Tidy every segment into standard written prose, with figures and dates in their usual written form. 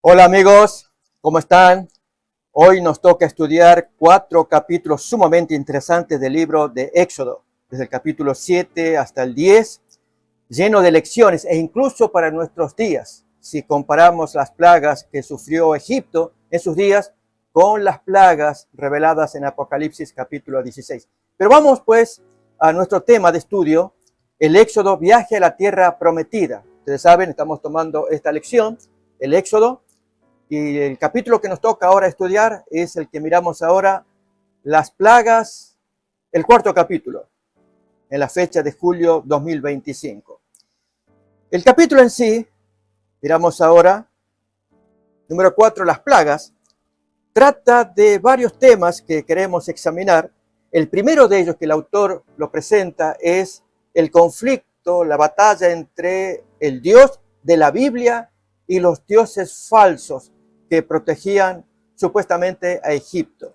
Hola amigos, ¿cómo están? Hoy nos toca estudiar 4 capítulos sumamente interesantes del libro de Éxodo, desde el capítulo 7 hasta el 10, lleno de lecciones e incluso para nuestros días, si comparamos las plagas que sufrió Egipto en sus días con las plagas reveladas en Apocalipsis capítulo 16. Pero vamos pues a nuestro tema de estudio, el Éxodo, viaje a la tierra prometida. Ustedes saben, estamos tomando esta lección, el Éxodo. Y el capítulo que nos toca ahora estudiar es el que miramos ahora, las plagas, el 4º capítulo, en la fecha de julio 2025. El capítulo en sí, miramos ahora, número 4, las plagas, trata de varios temas que queremos examinar. El primero de ellos que el autor lo presenta es el conflicto, la batalla entre el Dios de la Biblia y los dioses falsos que protegían supuestamente a Egipto.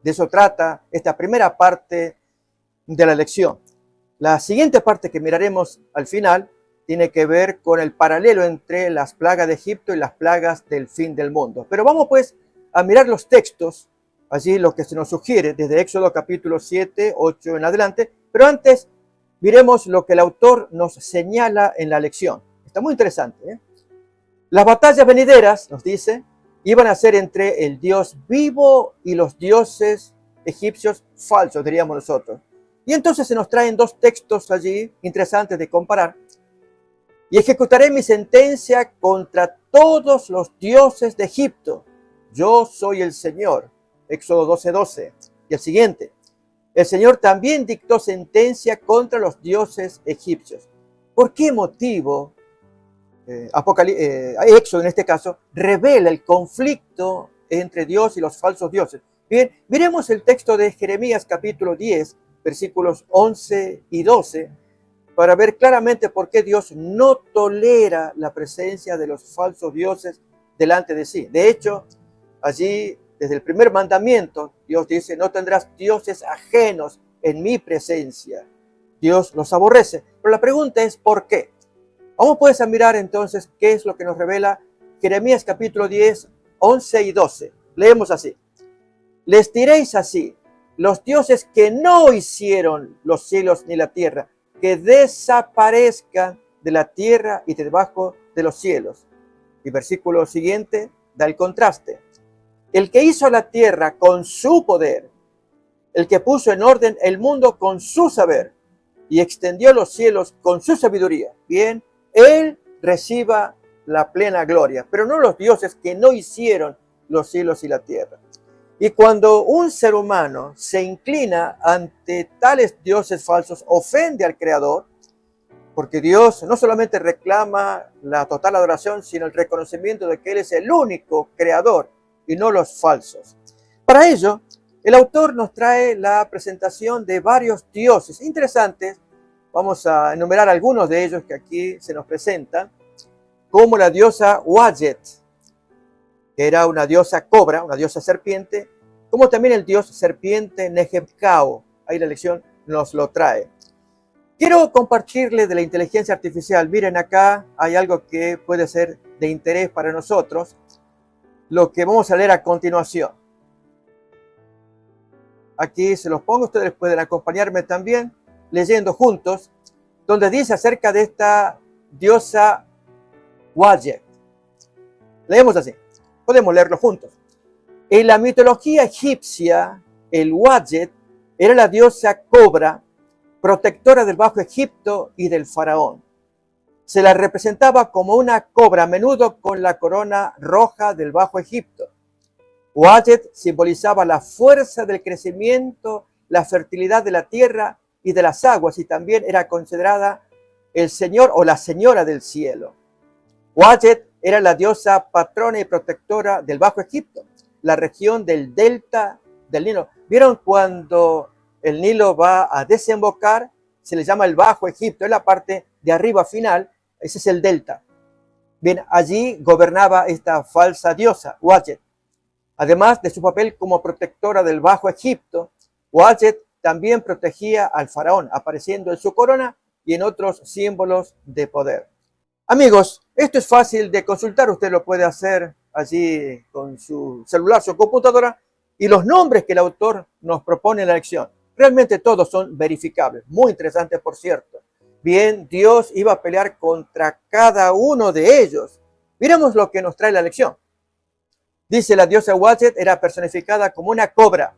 De eso trata esta primera parte de la lección. La siguiente parte que miraremos al final tiene que ver con el paralelo entre las plagas de Egipto y las plagas del fin del mundo. Pero vamos pues a mirar los textos, allí lo que se nos sugiere desde Éxodo capítulo 7, 8 en adelante. Pero antes miremos lo que el autor nos señala en la lección. Está muy interesante, ¿eh? Las batallas venideras, nos dice, iban a ser entre el Dios vivo y los dioses egipcios falsos, diríamos nosotros. Y entonces se nos traen dos textos allí interesantes de comparar. Y ejecutaré mi sentencia contra todos los dioses de Egipto. Yo soy el Señor. Éxodo 12:12. Y el siguiente. El Señor también dictó sentencia contra los dioses egipcios. ¿Por qué motivo? Éxodo en este caso, revela el conflicto entre Dios y los falsos dioses. Bien, miremos el texto de Jeremías capítulo 10, versículos 11 y 12, para ver claramente por qué Dios no tolera la presencia de los falsos dioses delante de sí. De hecho, allí, desde el primer mandamiento, Dios dice, no tendrás dioses ajenos en mi presencia. Dios los aborrece. Pero la pregunta es, ¿por qué? Vamos pues a mirar entonces qué es lo que nos revela Jeremías capítulo 10, 11 y 12. Leemos así. Les diréis así, los dioses que no hicieron los cielos ni la tierra, que desaparezcan de la tierra y de debajo de los cielos. Y versículo siguiente da el contraste. El que hizo la tierra con su poder, el que puso en orden el mundo con su saber y extendió los cielos con su sabiduría. Bien, Él reciba la plena gloria, pero no los dioses que no hicieron los cielos y la tierra. Y cuando un ser humano se inclina ante tales dioses falsos, ofende al Creador, porque Dios no solamente reclama la total adoración, sino el reconocimiento de que Él es el único creador y no los falsos. Para ello, el autor nos trae la presentación de varios dioses interesantes. Vamos a enumerar algunos de ellos que aquí se nos presentan, como la diosa Wayet, que era una diosa cobra, una diosa serpiente, como también el dios serpiente Nehemkao. Ahí la lección nos lo trae. Quiero compartirles de la inteligencia artificial. Miren, acá hay algo que puede ser de interés para nosotros, lo que vamos a leer a continuación. Aquí se los pongo, ustedes pueden acompañarme también, leyendo juntos, donde dice acerca de esta diosa Wayet. Leemos así, podemos leerlo juntos. En la mitología egipcia, el Wayet era la diosa cobra, protectora del Bajo Egipto y del faraón. Se la representaba como una cobra, a menudo con la corona roja del Bajo Egipto. Wayet simbolizaba la fuerza del crecimiento, la fertilidad de la tierra y de las aguas, y también era considerada el señor o la señora del cielo. Wayet era la diosa patrona y protectora del Bajo Egipto, la región del delta del Nilo. ¿Vieron cuando el Nilo va a desembocar? Se le llama el Bajo Egipto, es la parte de arriba final, ese es el delta. Bien, allí gobernaba esta falsa diosa, Wayet. Además de su papel como protectora del Bajo Egipto, Wayet también protegía al faraón, apareciendo en su corona y en otros símbolos de poder. Amigos, esto es fácil de consultar, usted lo puede hacer allí con su celular, su computadora, y los nombres que el autor nos propone en la lección. Realmente todos son verificables. Muy interesante, por cierto. Bien, Dios iba a pelear contra cada uno de ellos. Miremos lo que nos trae la lección. Dice, la diosa Watjet era personificada como una cobra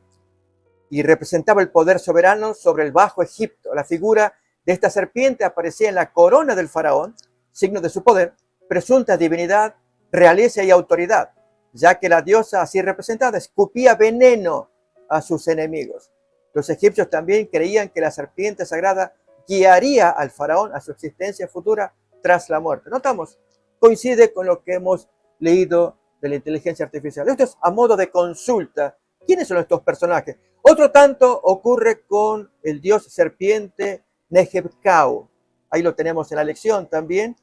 y representaba el poder soberano sobre el Bajo Egipto. La figura de esta serpiente aparecía en la corona del faraón, signo de su poder, presunta divinidad, realeza y autoridad, ya que la diosa así representada escupía veneno a sus enemigos. Los egipcios también creían que la serpiente sagrada guiaría al faraón a su existencia futura tras la muerte. Notamos, coincide con lo que hemos leído de la inteligencia artificial. Esto es a modo de consulta. ¿Quiénes son estos personajes? Otro tanto ocurre con el dios serpiente Nehebkau. Ahí lo tenemos en la lección también.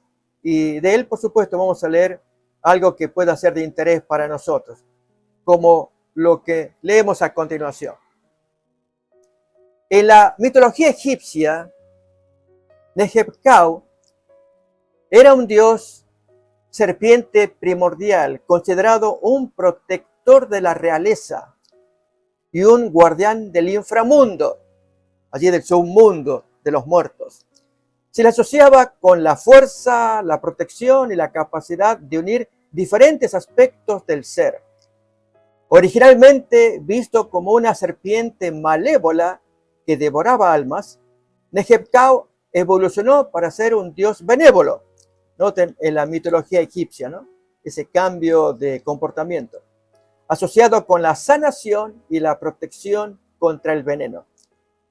Y de él, por supuesto, vamos a leer algo que pueda ser de interés para nosotros, como lo que leemos a continuación. En la mitología egipcia, Nehebkau era un dios serpiente primordial, considerado un protector de la realeza y un guardián del inframundo, allí del submundo de los muertos. Se le asociaba con la fuerza, la protección y la capacidad de unir diferentes aspectos del ser. Originalmente visto como una serpiente malévola que devoraba almas, Nehebkau evolucionó para ser un dios benévolo. Noten en la mitología egipcia, ¿no? Ese cambio de comportamiento, asociado con la sanación y la protección contra el veneno.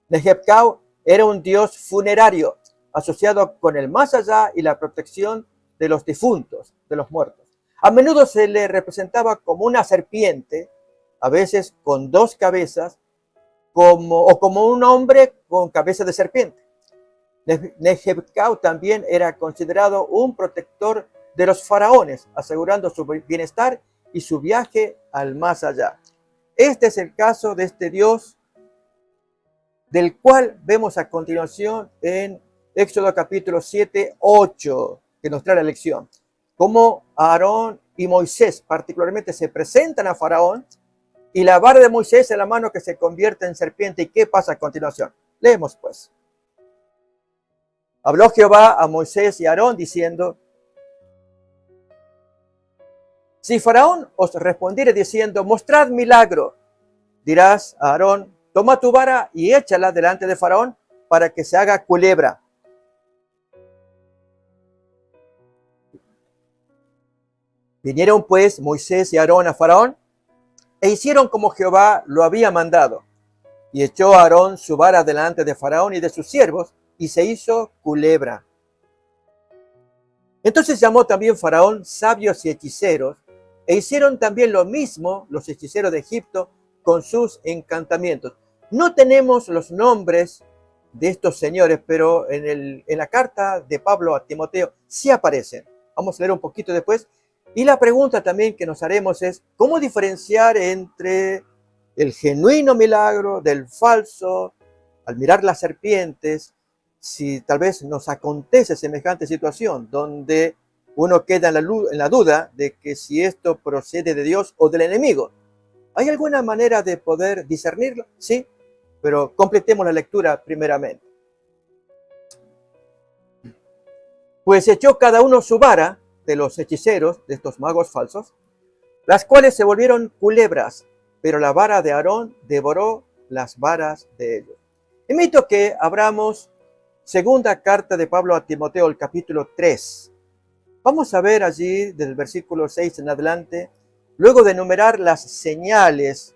Nehebkau era un dios funerario, asociado con el más allá y la protección de los difuntos, de los muertos. A menudo se le representaba como una serpiente, a veces con dos cabezas, o como un hombre con cabeza de serpiente. Nehebkau también era considerado un protector de los faraones, asegurando su bienestar y su viaje al más allá. Este es el caso de este dios, del cual vemos a continuación en Éxodo capítulo 7, 8, que nos trae la lección. Cómo Aarón y Moisés particularmente se presentan a Faraón y la vara de Moisés en la mano que se convierte en serpiente. ¿Y qué pasa a continuación? Leemos pues. Habló Jehová a Moisés y a Aarón diciendo, si Faraón os respondiere diciendo, mostrad milagro, dirás a Aarón, toma tu vara y échala delante de Faraón para que se haga culebra. Vinieron pues Moisés y Aarón a Faraón e hicieron como Jehová lo había mandado. Y echó a Aarón su vara delante de Faraón y de sus siervos y se hizo culebra. Entonces llamó también Faraón sabios y hechiceros e hicieron también lo mismo los hechiceros de Egipto con sus encantamientos. No tenemos los nombres de estos señores, pero en la carta de Pablo a Timoteo sí aparecen. Vamos a leer un poquito después. Y la pregunta también que nos haremos es, ¿cómo diferenciar entre el genuino milagro del falso? Al mirar las serpientes, si tal vez nos acontece semejante situación, donde uno queda en la duda de que si esto procede de Dios o del enemigo. ¿Hay alguna manera de poder discernirlo? Sí, pero completemos la lectura primeramente. Pues echó cada uno su vara de los hechiceros, de estos magos falsos, las cuales se volvieron culebras, pero la vara de Aarón devoró las varas de ellos. Invito que abramos segunda carta de Pablo a Timoteo, el capítulo 3. Vamos a ver allí, del versículo 6 en adelante, luego de enumerar las señales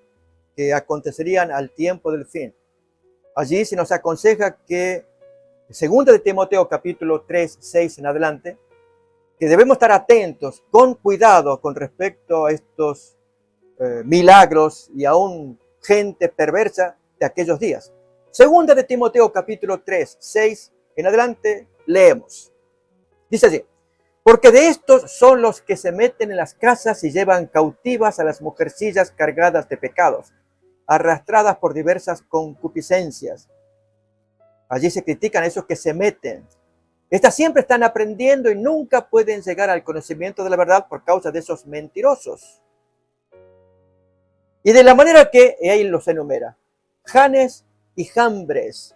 que acontecerían al tiempo del fin. Allí se nos aconseja que, segunda de Timoteo, capítulo 3, 6 en adelante, que debemos estar atentos, con cuidado con respecto a estos milagros y aún gente perversa de aquellos días. Segunda de Timoteo capítulo 3, 6 en adelante, leemos. Dice así, porque de estos son los que se meten en las casas y llevan cautivas a las mujercillas cargadas de pecados, arrastradas por diversas concupiscencias. Allí se critican a esos que se meten. Estas siempre están aprendiendo y nunca pueden llegar al conocimiento de la verdad por causa de esos mentirosos. Y de la manera que, y ahí los enumera, Janes y Jambres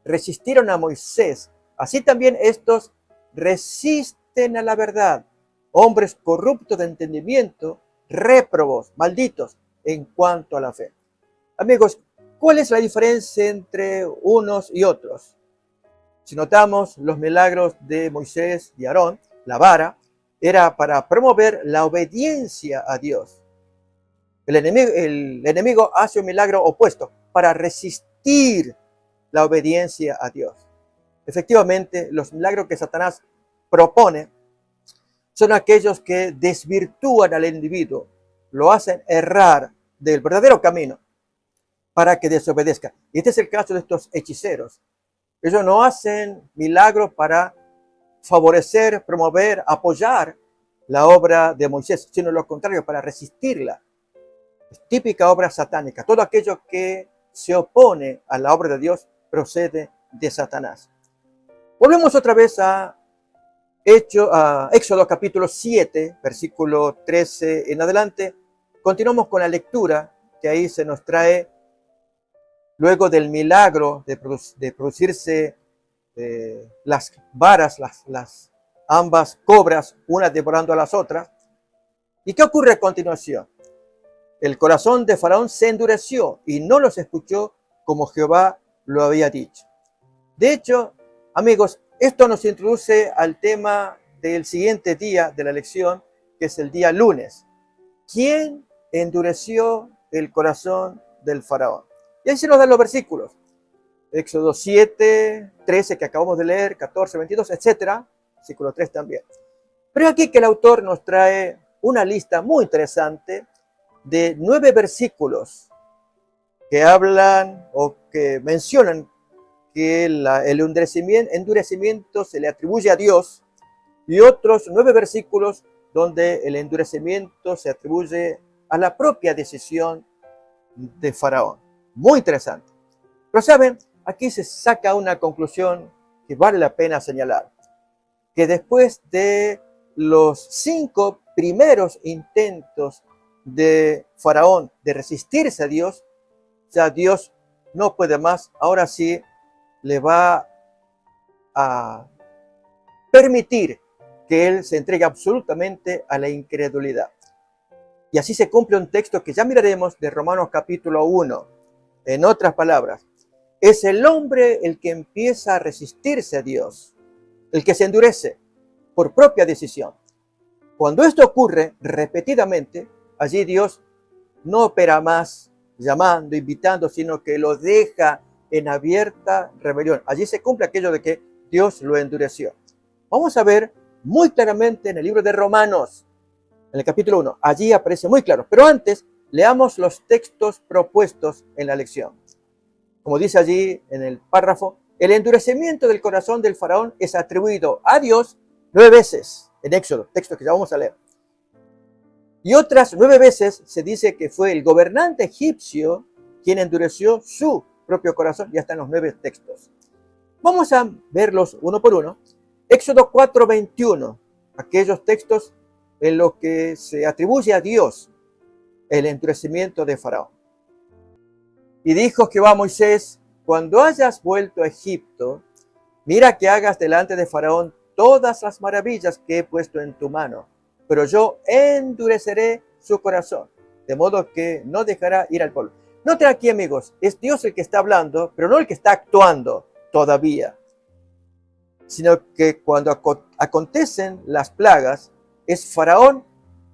resistieron a Moisés, así también estos resisten a la verdad, hombres corruptos de entendimiento, réprobos, malditos en cuanto a la fe. Amigos, ¿cuál es la diferencia entre unos y otros? Si notamos los milagros de Moisés y Aarón, la vara era para promover la obediencia a Dios. El enemigo hace un milagro opuesto para resistir la obediencia a Dios. Efectivamente, los milagros que Satanás propone son aquellos que desvirtúan al individuo, lo hacen errar del verdadero camino para que desobedezca. Y este es el caso de estos hechiceros. Ellos no hacen milagros para favorecer, promover, apoyar la obra de Moisés, sino lo contrario, para resistirla. Es típica obra satánica. Todo aquello que se opone a la obra de Dios procede de Satanás. Volvemos otra vez a Éxodo capítulo 7, versículo 13 en adelante. Continuamos con la lectura que ahí se nos trae luego del milagro de producirse las varas, las ambas cobras, una devorando a las otras. ¿Y qué ocurre a continuación? El corazón de Faraón se endureció y no los escuchó como Jehová lo había dicho. De hecho, amigos, esto nos introduce al tema del siguiente día de la lección, que es el día lunes. ¿Quién endureció el corazón del Faraón? Y ahí se nos dan los versículos. Éxodo 7, 13 que acabamos de leer, 14, 22, etc. Versículo 3 también. Pero aquí que el autor nos trae una lista muy interesante de 9 versículos que hablan o que mencionan que el endurecimiento se le atribuye a Dios, y otros 9 versículos donde el endurecimiento se atribuye a la propia decisión de Faraón. Muy interesante. Pero saben, aquí se saca una conclusión que vale la pena señalar, que después de los 5 primeros intentos de Faraón de resistirse a Dios, ya Dios no puede más. Ahora sí le va a permitir que él se entregue absolutamente a la incredulidad. Y así se cumple un texto que ya miraremos de Romanos capítulo 1. En otras palabras, es el hombre el que empieza a resistirse a Dios, el que se endurece por propia decisión. Cuando esto ocurre repetidamente, allí Dios no opera más llamando, invitando, sino que lo deja en abierta rebelión. Allí se cumple aquello de que Dios lo endureció. Vamos a ver muy claramente en el libro de Romanos, en el capítulo 1. Allí aparece muy claro. Pero antes, leamos los textos propuestos en la lección. Como dice allí en el párrafo, el endurecimiento del corazón del faraón es atribuido a Dios 9 veces en Éxodo, texto que ya vamos a leer. Y otras 9 veces se dice que fue el gobernante egipcio quien endureció su propio corazón. Ya están los 9 textos. Vamos a verlos uno por uno. Éxodo 4:21, aquellos textos en los que se atribuye a Dios el endurecimiento de Faraón. Y dijo Jehová a Moisés: cuando hayas vuelto a Egipto, mira que hagas delante de Faraón todas las maravillas que he puesto en tu mano, pero yo endureceré su corazón, de modo que no dejará ir al pueblo. Noten aquí, amigos, es Dios el que está hablando, pero no el que está actuando todavía, sino que cuando acontecen las plagas, es Faraón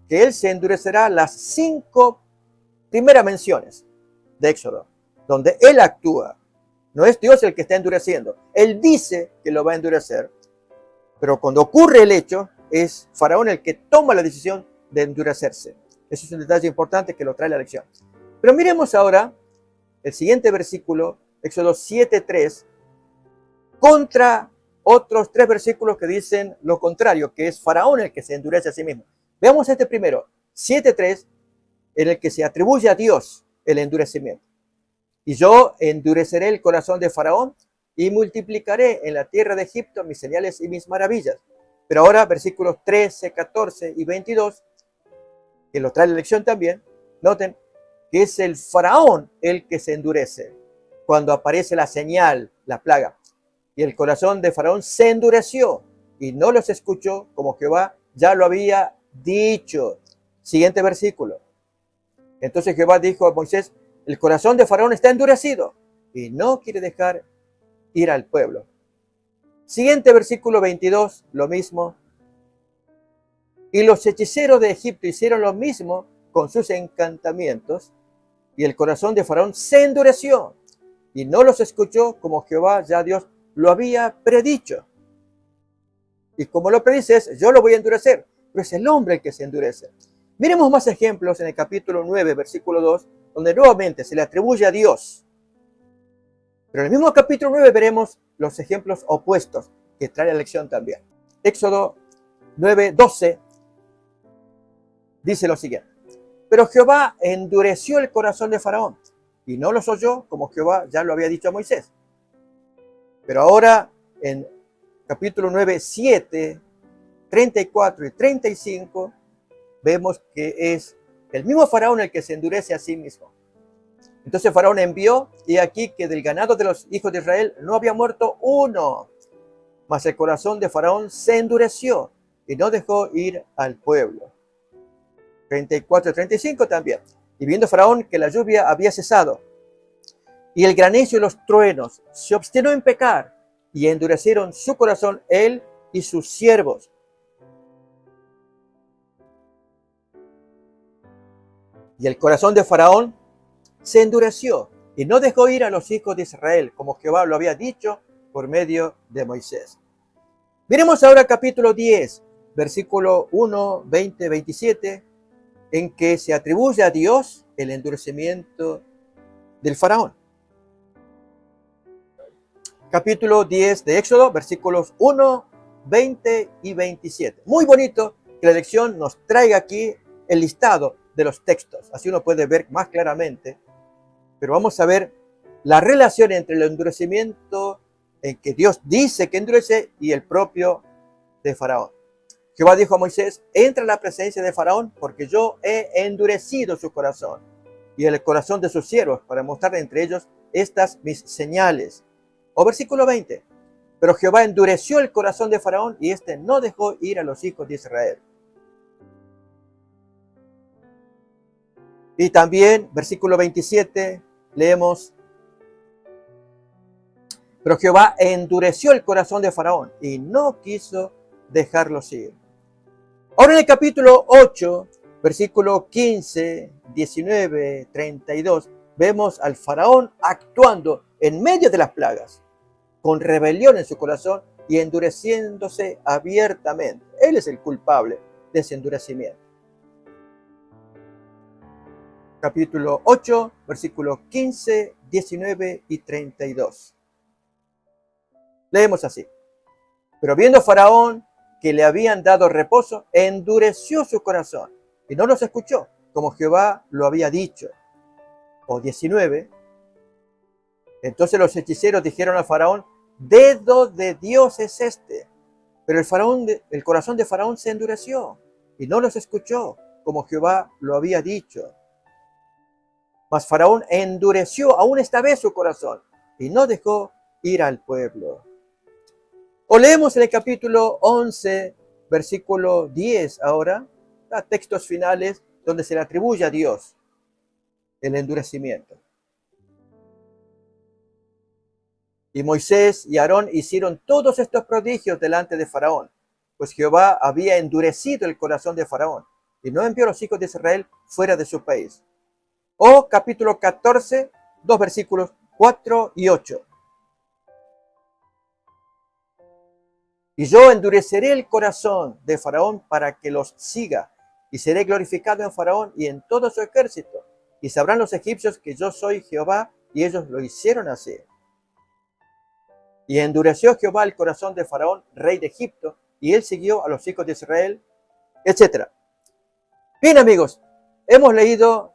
que él se endurecerá. Las 5 primeras menciones de Éxodo, donde él actúa. No es Dios el que está endureciendo. Él dice que lo va a endurecer, pero cuando ocurre el hecho, es Faraón el que toma la decisión de endurecerse. Eso es un detalle importante que lo trae la lección. Pero miremos ahora el siguiente versículo, Éxodo 7:3, contra otros 3 versículos que dicen lo contrario, que es Faraón el que se endurece a sí mismo. Veamos este primero, 7:3, en el que se atribuye a Dios el endurecimiento. Y yo endureceré el corazón de Faraón y multiplicaré en la tierra de Egipto mis señales y mis maravillas. Pero ahora, versículos 13, 14 y 22, que lo trae la lección también, noten que es el faraón el que se endurece cuando aparece la señal, la plaga. Y el corazón de faraón se endureció y no los escuchó como Jehová ya lo había dicho. Siguiente versículo. Entonces Jehová dijo a Moisés, el corazón de faraón está endurecido y no quiere dejar ir al pueblo. Siguiente versículo 22, lo mismo. Y los hechiceros de Egipto hicieron lo mismo con sus encantamientos, y el corazón de faraón se endureció y no los escuchó como Jehová ya Dios lo había predicho. Y como lo predices, yo lo voy a endurecer, pero es el hombre el que se endurece. Miremos más ejemplos en el capítulo 9, versículo 2, donde nuevamente se le atribuye a Dios. Pero en el mismo capítulo 9 veremos los ejemplos opuestos que trae la lección también. Éxodo 9, 12 dice lo siguiente. Pero Jehová endureció el corazón de Faraón y no los oyó como Jehová ya lo había dicho a Moisés. Pero ahora en capítulo 9, 7, 34 y 35 vemos que es el mismo Faraón el que se endurece a sí mismo. Entonces Faraón envió, y aquí que del ganado de los hijos de Israel no había muerto uno, mas el corazón de Faraón se endureció y no dejó ir al pueblo. 34 y 35 también. Y viendo Faraón que la lluvia había cesado, y el granizo y los truenos, se obstinó en pecar, y endurecieron su corazón él y sus siervos. Y el corazón de Faraón se endureció y no dejó ir a los hijos de Israel, como Jehová lo había dicho por medio de Moisés. Miremos ahora capítulo 10, versículo 1, 20, 27, en que se atribuye a Dios el endurecimiento del faraón. Capítulo 10 de Éxodo, versículos 1, 20 y 27. Muy bonito que la lección nos traiga aquí el listado de los textos. Así uno puede ver más claramente. Pero vamos a ver la relación entre el endurecimiento en que Dios dice que endurece y el propio de Faraón. Jehová dijo a Moisés, entra a la presencia de Faraón porque yo he endurecido su corazón y el corazón de sus siervos para mostrar entre ellos estas mis señales. O versículo 20. Pero Jehová endureció el corazón de Faraón y éste no dejó ir a los hijos de Israel. Y también, versículo 27, leemos, pero Jehová endureció el corazón de Faraón y no quiso dejarlos ir. Ahora en el capítulo 8, versículo 15, 19, 32, vemos al Faraón actuando en medio de las plagas, con rebelión en su corazón y endureciéndose abiertamente. Él es el culpable de ese endurecimiento. Capítulo 8, versículos 15, 19 y 32. Leemos así. Pero viendo Faraón que le habían dado reposo, endureció su corazón y no los escuchó, como Jehová lo había dicho. O 19. Entonces los hechiceros dijeron a Faraón, dedo de Dios es este. Pero el corazón de Faraón se endureció y no los escuchó, como Jehová lo había dicho. Mas Faraón endureció aún esta vez su corazón y no dejó ir al pueblo. O leemos en el capítulo 11, versículo 10 ahora, textos finales donde se le atribuye a Dios el endurecimiento. Y Moisés y Aarón hicieron todos estos prodigios delante de Faraón, pues Jehová había endurecido el corazón de Faraón y no envió a los hijos de Israel fuera de su país. O capítulo 14, dos versículos 4 y 8. Y yo endureceré el corazón de Faraón para que los siga, y seré glorificado en Faraón y en todo su ejército, y sabrán los egipcios que yo soy Jehová, y ellos lo hicieron así. Y endureció Jehová el corazón de Faraón, rey de Egipto, y él siguió a los hijos de Israel, etc. Bien, amigos, hemos leído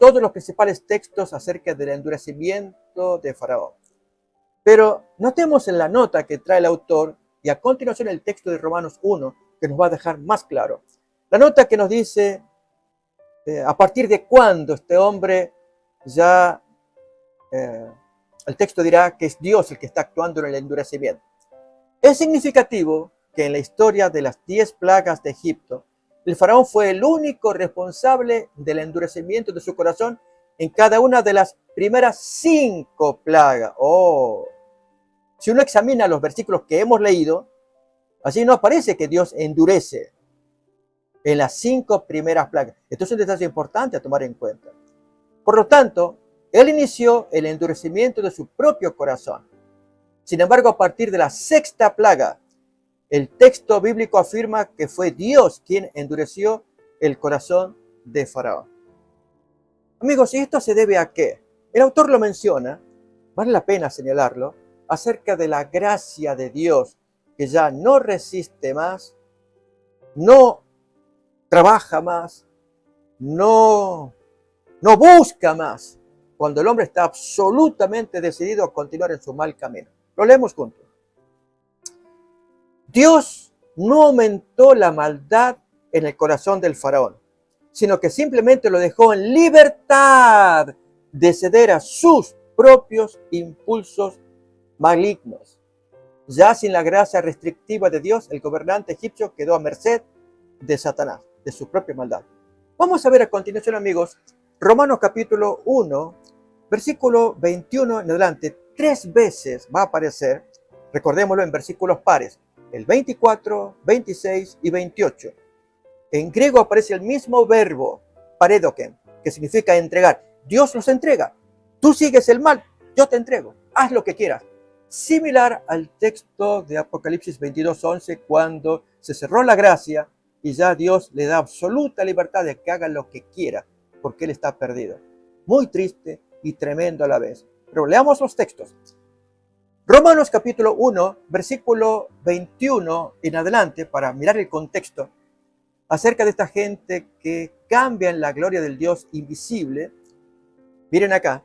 todos los principales textos acerca del endurecimiento de Faraón. Pero notemos en la nota que trae el autor y a continuación el texto de Romanos 1 que nos va a dejar más claro. La nota que nos dice a partir de cuándo este hombre ya, el texto dirá que es Dios el que está actuando en el endurecimiento. Es significativo que en la historia de las 10 plagas de Egipto, el faraón fue el único responsable del endurecimiento de su corazón en cada una de las primeras 5 plagas. Si uno examina los versículos que hemos leído, allí no aparece que Dios endurece en las 5 primeras plagas. Esto es un detalle importante a tomar en cuenta. Por lo tanto, él inició el endurecimiento de su propio corazón. Sin embargo, a partir de la 6ª plaga, el texto bíblico afirma que fue Dios quien endureció el corazón de Faraón. Amigos, ¿y esto se debe a qué? El autor lo menciona, vale la pena señalarlo, acerca de la gracia de Dios, que ya no resiste más, no trabaja más, no busca más, cuando el hombre está absolutamente decidido a continuar en su mal camino. Lo leemos juntos. Dios no aumentó la maldad en el corazón del faraón, sino que simplemente lo dejó en libertad de ceder a sus propios impulsos malignos. Ya sin la gracia restrictiva de Dios, el gobernante egipcio quedó a merced de Satanás, de su propia maldad. Vamos a ver a continuación, amigos, Romanos capítulo 1, versículo 21 en adelante. 3 veces va a aparecer, recordémoslo, en versículos pares, el 24, 26 y 28. En griego aparece el mismo verbo, paredoken, que significa entregar. Dios los entrega. Tú sigues el mal, yo te entrego. Haz lo que quieras. Similar al texto de Apocalipsis 22:11, cuando se cerró la gracia y ya Dios le da absoluta libertad de que haga lo que quiera, porque él está perdido. Muy triste y tremendo a la vez. Pero leamos los textos. Romanos capítulo 1, versículo 21 en adelante, para mirar el contexto, acerca de esta gente que cambia en la gloria del Dios invisible. Miren acá,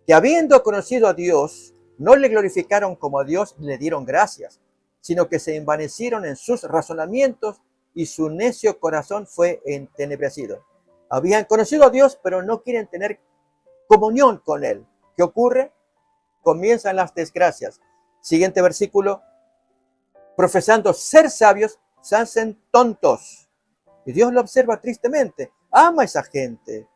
que habiendo conocido a Dios, no le glorificaron como a Dios ni le dieron gracias, sino que se envanecieron en sus razonamientos y su necio corazón fue entenebrecido. Habían conocido a Dios, pero no quieren tener comunión con Él. ¿Qué ocurre? Comienzan las desgracias. Siguiente versículo. Profesando ser sabios, se hacen tontos. Y Dios lo observa tristemente. Ama a esa gente.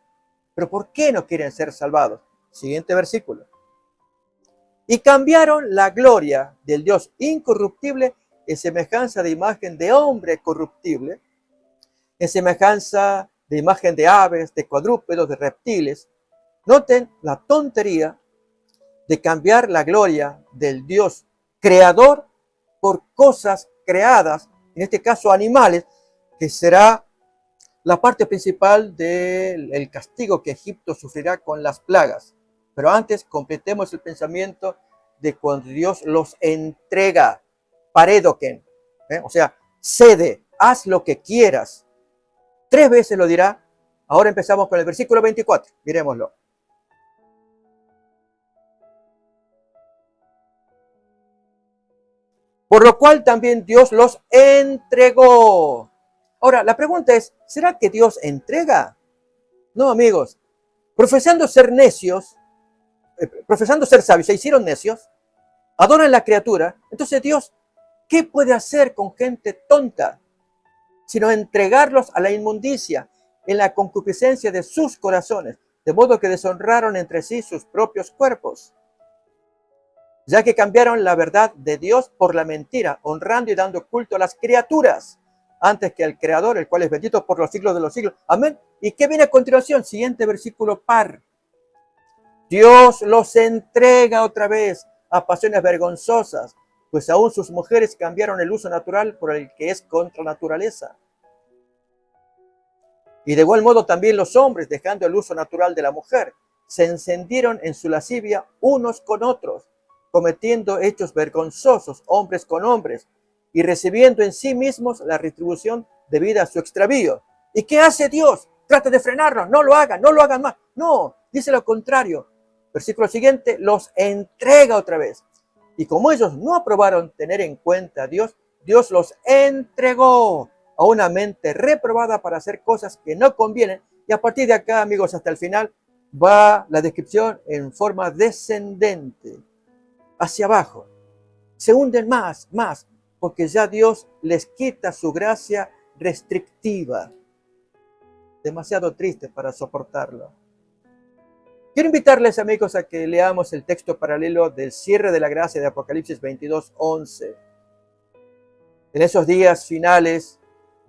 Pero ¿por qué no quieren ser salvados? Siguiente versículo. Y cambiaron la gloria del Dios incorruptible en semejanza de imagen de hombre corruptible, en semejanza de imagen de aves, de cuadrúpedos, de reptiles. Noten la tontería de cambiar la gloria del Dios creador por cosas creadas, en este caso animales, que será la parte principal del castigo que Egipto sufrirá con las plagas. Pero antes completemos el pensamiento de cuando Dios los entrega, paredoken, o sea, cede, haz lo que quieras. 3 veces lo dirá. Ahora empezamos con el versículo 24, miremoslo. Por lo cual también Dios los entregó. Ahora, la pregunta es, ¿será que Dios entrega? No, amigos. Profesando ser necios, profesando ser sabios, se hicieron necios, adoran la criatura. Entonces Dios, ¿qué puede hacer con gente tonta? Sino entregarlos a la inmundicia, en la concupiscencia de sus corazones, de modo que deshonraron entre sí sus propios cuerpos, ya que cambiaron la verdad de Dios por la mentira, honrando y dando culto a las criaturas, antes que al Creador, el cual es bendito por los siglos de los siglos. Amén. ¿Y qué viene a continuación? Siguiente versículo par. Dios los entrega otra vez a pasiones vergonzosas, pues aún sus mujeres cambiaron el uso natural por el que es contra naturaleza. Y de igual modo también los hombres, dejando el uso natural de la mujer, se encendieron en su lascivia unos con otros, cometiendo hechos vergonzosos hombres con hombres, y recibiendo en sí mismos la retribución debida a su extravío. ¿Y qué hace Dios? Trata de frenarlos, no lo hagan más. No, dice lo contrario. Versículo siguiente, los entrega otra vez. Y como ellos no aprobaron tener en cuenta a Dios, Dios los entregó a una mente reprobada para hacer cosas que no convienen. Y a partir de acá, amigos, hasta el final, va la descripción en forma descendente, hacia abajo. Se hunden más, porque ya Dios les quita su gracia restrictiva. Demasiado triste para soportarlo. Quiero invitarles, amigos, a que leamos el texto paralelo del cierre de la gracia de Apocalipsis 22:11. En esos días finales,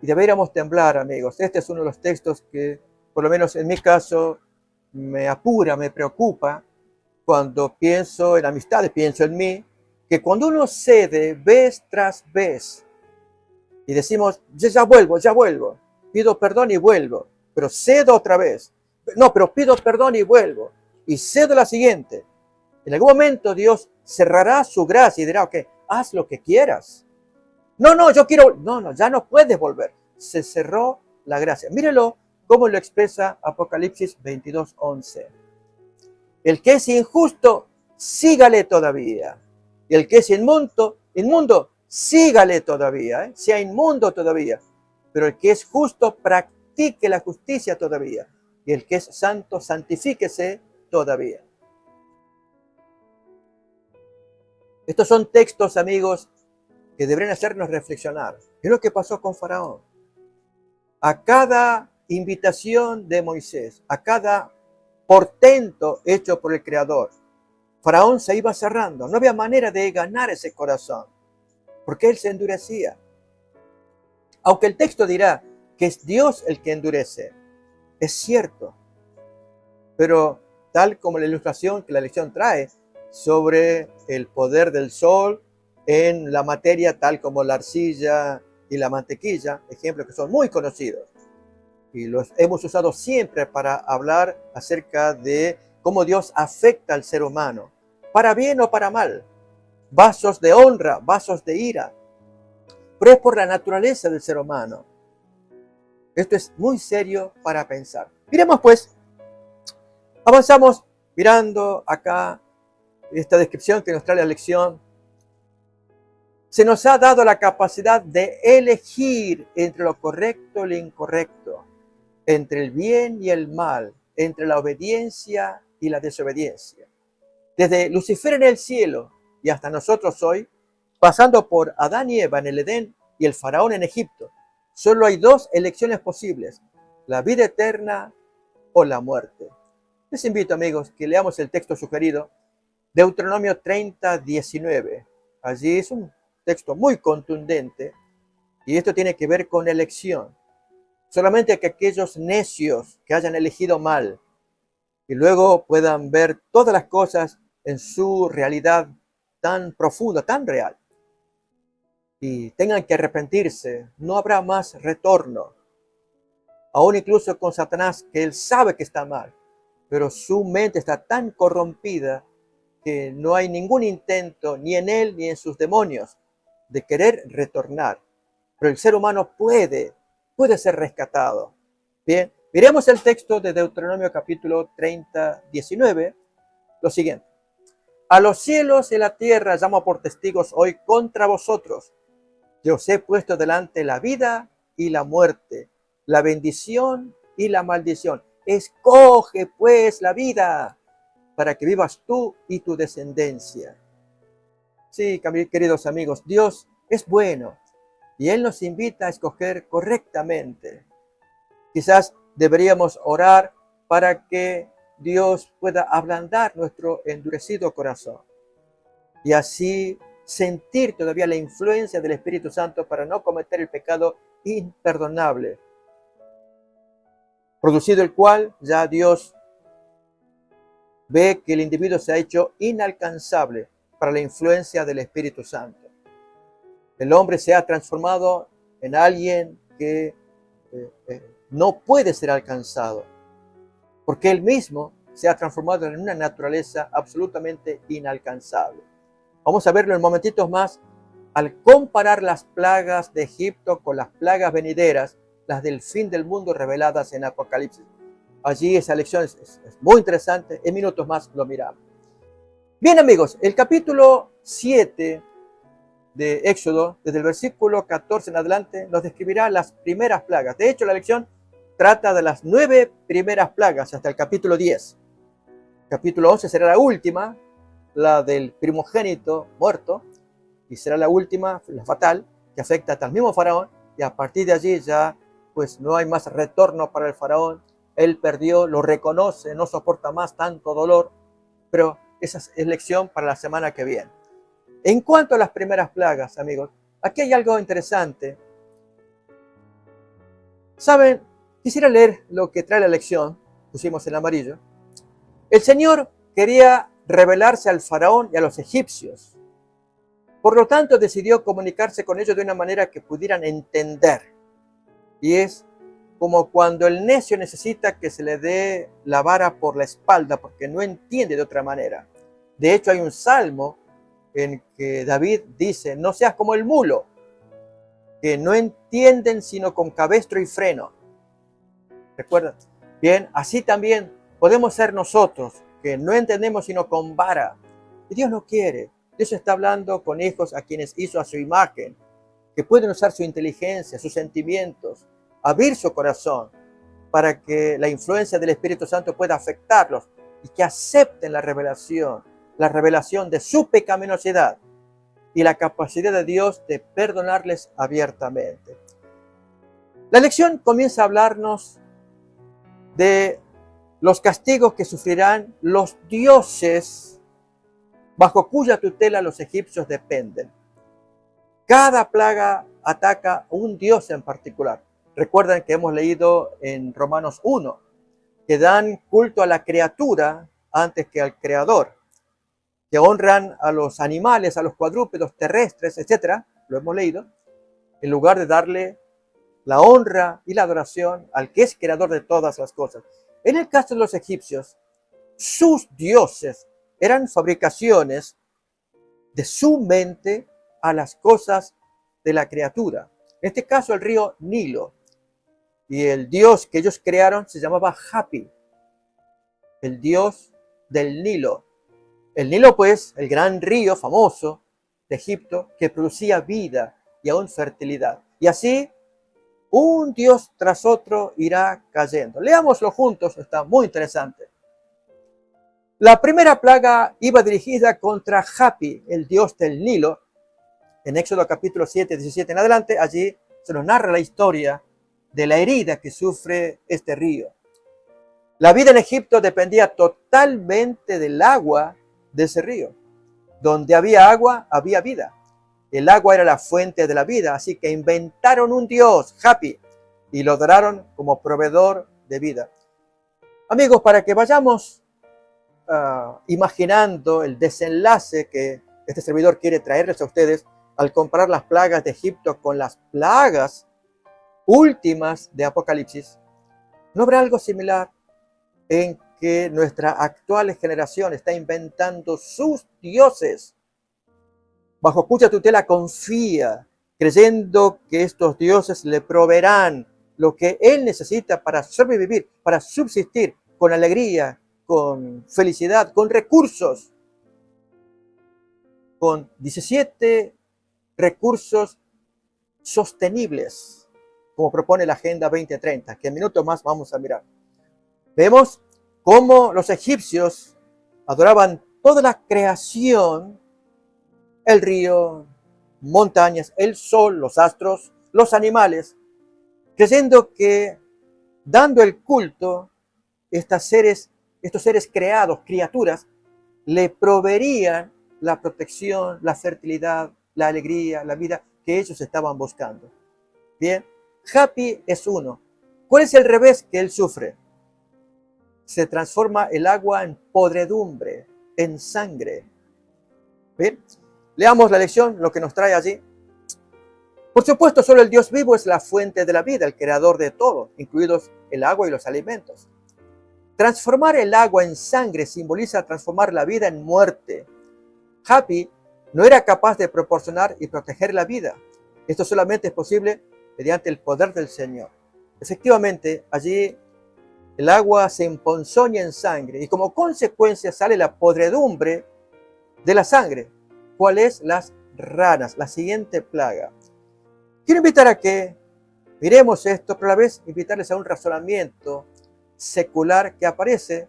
y deberíamos temblar, amigos. Este es uno de los textos que, por lo menos en mi caso, me apura, me preocupa, cuando pienso en amistades, pienso en mí, que cuando uno cede vez tras vez, y decimos, ya vuelvo, pido perdón y vuelvo, pero cedo otra vez. No, pero pido perdón y vuelvo. Y cedo la siguiente. En algún momento Dios cerrará su gracia y dirá, ok, haz lo que quieras. No, yo quiero, no, ya no puedes volver. Se cerró la gracia. Mírelo cómo lo expresa Apocalipsis 22:11. El que es injusto, sígale todavía. Y el que es inmundo, sígale todavía. Sea inmundo todavía. Pero el que es justo, practique la justicia todavía. Y el que es santo, santifíquese todavía. Estos son textos, amigos, que deberían hacernos reflexionar. ¿Qué es lo que pasó con Faraón? A cada invitación de Moisés, a cada portento hecho por el Creador, Faraón se iba cerrando. No había manera de ganar ese corazón, porque él se endurecía. Aunque el texto dirá que es Dios el que endurece, es cierto, pero tal como la ilustración que la lección trae sobre el poder del sol en la materia, tal como la arcilla y la mantequilla, ejemplos que son muy conocidos, y los hemos usado siempre para hablar acerca de cómo Dios afecta al ser humano, para bien o para mal, vasos de honra, vasos de ira, pero es por la naturaleza del ser humano. Esto es muy serio para pensar. Miremos pues, avanzamos mirando acá esta descripción que nos trae la lección. Se nos ha dado la capacidad de elegir entre lo correcto y lo incorrecto, entre el bien y el mal, entre la obediencia y la desobediencia. Desde Lucifer en el cielo y hasta nosotros hoy, pasando por Adán y Eva en el Edén y el faraón en Egipto, solo hay dos elecciones posibles: la vida eterna o la muerte. Les invito, amigos, que leamos el texto sugerido, Deuteronomio 30:19. Allí es un texto muy contundente y esto tiene que ver con elección. Solamente que aquellos necios que hayan elegido mal y luego puedan ver todas las cosas en su realidad tan profunda, tan real, y tengan que arrepentirse, no habrá más retorno. Aún incluso con Satanás, que él sabe que está mal, pero su mente está tan corrompida que no hay ningún intento, ni en él ni en sus demonios, de querer retornar. Pero el ser humano puede ser rescatado. Bien, miremos el texto de Deuteronomio capítulo 30:19, lo siguiente. A los cielos y la tierra llamo por testigos hoy contra vosotros. Yo os he puesto delante la vida y la muerte, la bendición y la maldición. Escoge pues la vida para que vivas tú y tu descendencia. Sí, queridos amigos, Dios es bueno y Él nos invita a escoger correctamente. Quizás deberíamos orar para que Dios pueda ablandar nuestro endurecido corazón y así sentir todavía la influencia del Espíritu Santo para no cometer el pecado imperdonable, producido el cual ya Dios ve que el individuo se ha hecho inalcanzable para la influencia del Espíritu Santo. El hombre se ha transformado en alguien que no puede ser alcanzado, porque él mismo se ha transformado en una naturaleza absolutamente inalcanzable. Vamos a verlo en momentitos más al comparar las plagas de Egipto con las plagas venideras, las del fin del mundo reveladas en Apocalipsis. Allí esa lección es muy interesante. En minutos más lo miramos. Bien, amigos, el capítulo 7 de Éxodo, desde el versículo 14 en adelante, nos describirá las primeras plagas. De hecho, la lección trata de las 9 primeras plagas hasta el capítulo 10. El capítulo 11 será la última, la del primogénito muerto, y será la última, la fatal, que afecta hasta el mismo faraón, y a partir de allí ya pues no hay más retorno para el faraón. Él perdió, lo reconoce, no soporta más tanto dolor, pero esa es lección para la semana que viene. En cuanto a las primeras plagas, amigos, aquí hay algo interesante. ¿Saben? Quisiera leer lo que trae la lección, pusimos en amarillo. El Señor quería revelarse al faraón y a los egipcios. Por lo tanto, decidió comunicarse con ellos de una manera que pudieran entender. Y es como cuando el necio necesita que se le dé la vara por la espalda porque no entiende de otra manera. De hecho, hay un salmo en que David dice: no seas como el mulo, que no entienden sino con cabestro y freno. ¿Recuerdan? Bien, así también podemos ser nosotros, que no entendemos sino con vara. Y Dios no quiere. Dios está hablando con hijos a quienes hizo a su imagen, que pueden usar su inteligencia, sus sentimientos, abrir su corazón para que la influencia del Espíritu Santo pueda afectarlos y que acepten la revelación de su pecaminosidad y la capacidad de Dios de perdonarles abiertamente. La lección comienza a hablarnos de los castigos que sufrirán los dioses bajo cuya tutela los egipcios dependen. Cada plaga ataca a un dios en particular. Recuerden que hemos leído en Romanos 1 que dan culto a la criatura antes que al creador, que honran a los animales, a los cuadrúpedos terrestres, etc. Lo hemos leído, en lugar de darle la honra y la adoración al que es creador de todas las cosas. En el caso de los egipcios, sus dioses eran fabricaciones de su mente a las cosas de la criatura. En este caso, el río Nilo. Y el dios que ellos crearon se llamaba Hapi, el dios del Nilo. El Nilo, pues, el gran río famoso de Egipto que producía vida y aún fertilidad. Y así, un dios tras otro irá cayendo. Leámoslo juntos, está muy interesante. La primera plaga iba dirigida contra Hapi, el dios del Nilo. En Éxodo capítulo 7, 17 en adelante, allí se nos narra la historia de la herida que sufre este río. La vida en Egipto dependía totalmente del agua de ese río. Donde había agua, había vida. El agua era la fuente de la vida, así que inventaron un dios, Hapi, y lo adoraron como proveedor de vida. Amigos, para que vayamos imaginando el desenlace que este servidor quiere traerles a ustedes al comparar las plagas de Egipto con las plagas últimas de Apocalipsis, ¿no habrá algo similar en que nuestra actual generación está inventando sus dioses, bajo cuya tutela confía, creyendo que estos dioses le proveerán lo que él necesita para sobrevivir, para subsistir con alegría, con felicidad, con recursos, con 17 recursos sostenibles, como propone la Agenda 2030, que en minutos más vamos a mirar. Vemos cómo los egipcios adoraban toda la creación, el río, montañas, el sol, los astros, los animales, creyendo que dando el culto, estos seres creados, criaturas, le proveerían la protección, la fertilidad, la alegría, la vida que ellos estaban buscando. Bien, Hapi es uno. ¿Cuál es el revés que él sufre? Se transforma el agua en podredumbre, en sangre. Bien, leamos la lección, lo que nos trae allí. Por supuesto, solo el Dios vivo es la fuente de la vida, el creador de todo, incluidos el agua y los alimentos. Transformar el agua en sangre simboliza transformar la vida en muerte. Hapi no era capaz de proporcionar y proteger la vida. Esto solamente es posible mediante el poder del Señor. Efectivamente, allí el agua se emponzoña en sangre y como consecuencia sale la podredumbre de la sangre. ¿Cuál es? Las ranas, la siguiente plaga. Quiero invitar a que miremos esto, pero a la vez invitarles a un razonamiento secular que aparece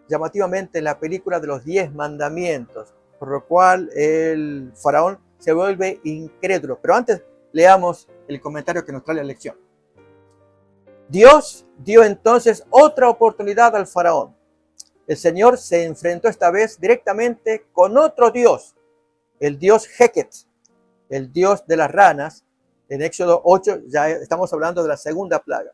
llamativamente en la película de los 10 mandamientos, por lo cual el faraón se vuelve incrédulo. Pero antes leamos el comentario que nos trae la lección. Dios dio entonces otra oportunidad al faraón. El Señor se enfrentó esta vez directamente con otro Dios, el Dios Heket, el Dios de las ranas. En Éxodo 8 ya estamos hablando de la segunda plaga.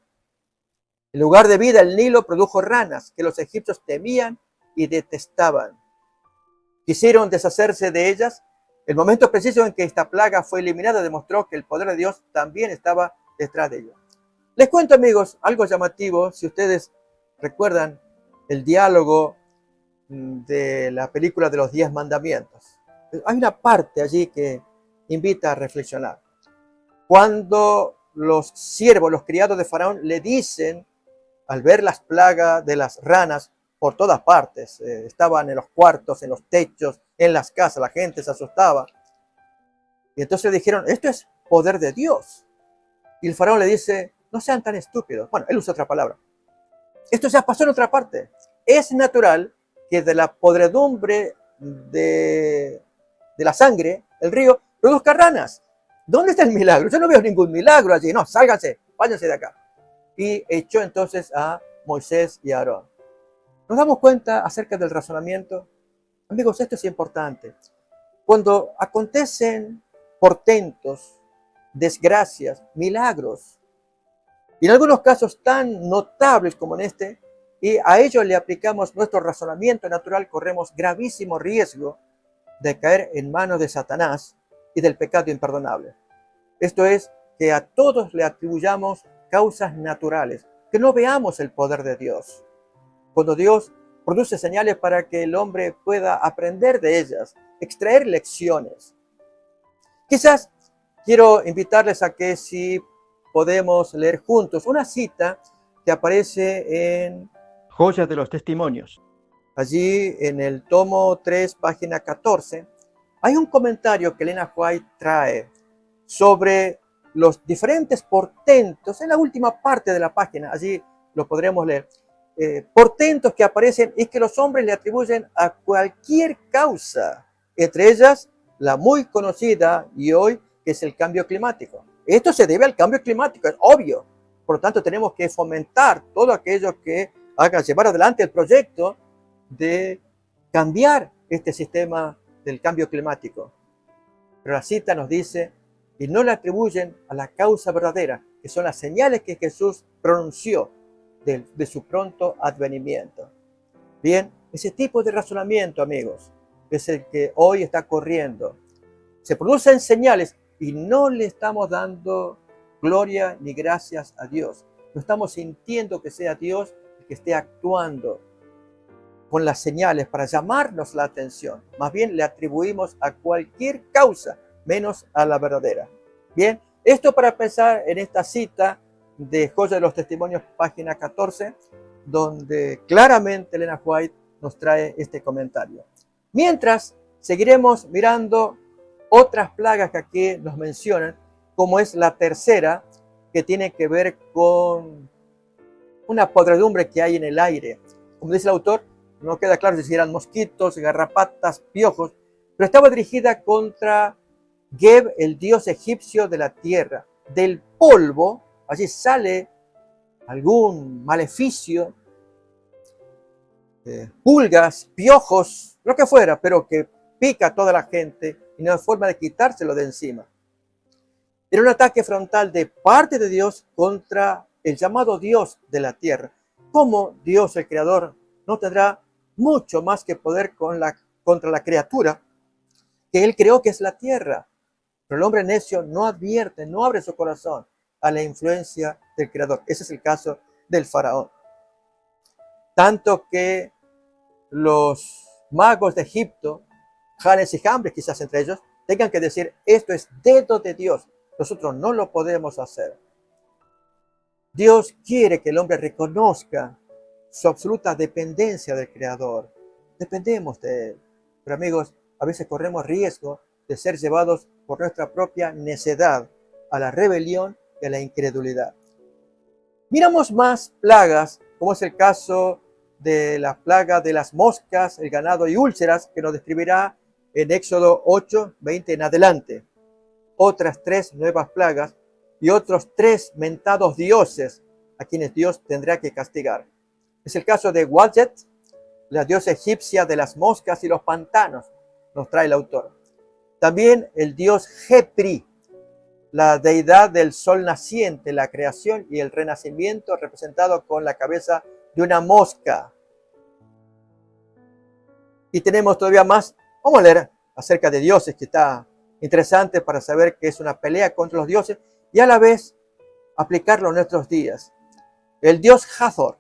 En lugar de vida, el Nilo produjo ranas que los egipcios temían y detestaban. Quisieron deshacerse de ellas. El momento preciso en que esta plaga fue eliminada demostró que el poder de Dios también estaba detrás de ellos. Les cuento, amigos, algo llamativo. Si ustedes recuerdan el diálogo de la película de los 10 mandamientos, hay una parte allí que invita a reflexionar. Cuando los siervos, los criados de Faraón, le dicen, al ver las plagas de las ranas por todas partes, estaban en los cuartos, en los techos, en las casas, la gente se asustaba. Y entonces dijeron, esto es poder de Dios. Y el Faraón le dice, no sean tan estúpidos. Bueno, él usa otra palabra. Esto ya pasó en otra parte. Es natural que de la podredumbre de la sangre, el río, produzca ranas. ¿Dónde está el milagro? Yo no veo ningún milagro allí. No, sálganse, váyanse de acá. Y echó entonces a Moisés y a Aarón. ¿Nos damos cuenta acerca del razonamiento? Amigos, esto es importante. Cuando acontecen portentos, desgracias, milagros, y en algunos casos tan notables como en este, y a ellos le aplicamos nuestro razonamiento natural, corremos gravísimo riesgo de caer en manos de Satanás y del pecado imperdonable. Esto es, que a todos le atribuyamos causas naturales, que no veamos el poder de Dios. Cuando Dios produce señales para que el hombre pueda aprender de ellas, extraer lecciones. Quizás quiero invitarles a que si podemos leer juntos una cita que aparece en Joyas de los Testimonios. Allí en el tomo 3, página 14, hay un comentario que Elena White trae sobre los diferentes portentos en la última parte de la página. Allí lo podremos leer. Portentos que aparecen y que los hombres le atribuyen a cualquier causa, entre ellas la muy conocida y hoy que es el cambio climático. Esto se debe al cambio climático, es obvio. Por lo tanto, tenemos que fomentar todo aquello que haga llevar adelante el proyecto de cambiar este sistema del cambio climático. Pero la cita nos dice, y no le atribuyen a la causa verdadera, que son las señales que Jesús pronunció de su pronto advenimiento. Bien, ese tipo de razonamiento, amigos, es el que hoy está corriendo. Se producen señales y no le estamos dando gloria ni gracias a Dios. No estamos sintiendo que sea Dios el que esté actuando con las señales para llamarnos la atención. Más bien le atribuimos a cualquier causa, menos a la verdadera. Bien, esto para pensar en esta cita de Joya de los Testimonios, página 14, donde claramente Elena White nos trae este comentario. Mientras, seguiremos mirando otras plagas que aquí nos mencionan, como es la tercera, que tiene que ver con una podredumbre que hay en el aire. Como dice el autor, no queda claro si eran mosquitos, garrapatas, piojos, pero estaba dirigida contra Geb, el dios egipcio de la tierra. Del polvo, allí sale algún maleficio, pulgas, piojos, lo que fuera, pero que pica a toda la gente y no hay forma de quitárselo de encima. Era un ataque frontal de parte de Dios contra el llamado Dios de la tierra. ¿Cómo Dios, el Creador, no tendrá mucho más que poder contra la criatura que Él creó, que es la tierra? Pero el hombre necio no advierte, no abre su corazón a la influencia del Creador. Ese es el caso del faraón. Tanto que los magos de Egipto, Janes y Jambres quizás entre ellos, tengan que decir, esto es dedo de Dios, nosotros no lo podemos hacer. Dios quiere que el hombre reconozca su absoluta dependencia del Creador. Dependemos de Él. Pero amigos, a veces corremos riesgo de ser llevados por nuestra propia necedad a la rebelión y a la incredulidad. Miramos más plagas, como es el caso de la plaga de las moscas, el ganado y úlceras, que nos describirá en Éxodo 8, 20 en adelante. Otras 3 nuevas plagas y otros 3 mentados dioses a quienes Dios tendrá que castigar. Es el caso de Wadjet, la diosa egipcia de las moscas y los pantanos, nos trae el autor. También el dios Jepri, la deidad del sol naciente, la creación y el renacimiento, representado con la cabeza de una mosca. Y tenemos todavía más. Vamos a leer acerca de dioses, que está interesante para saber que es una pelea contra los dioses y a la vez aplicarlo en nuestros días. El dios Hathor,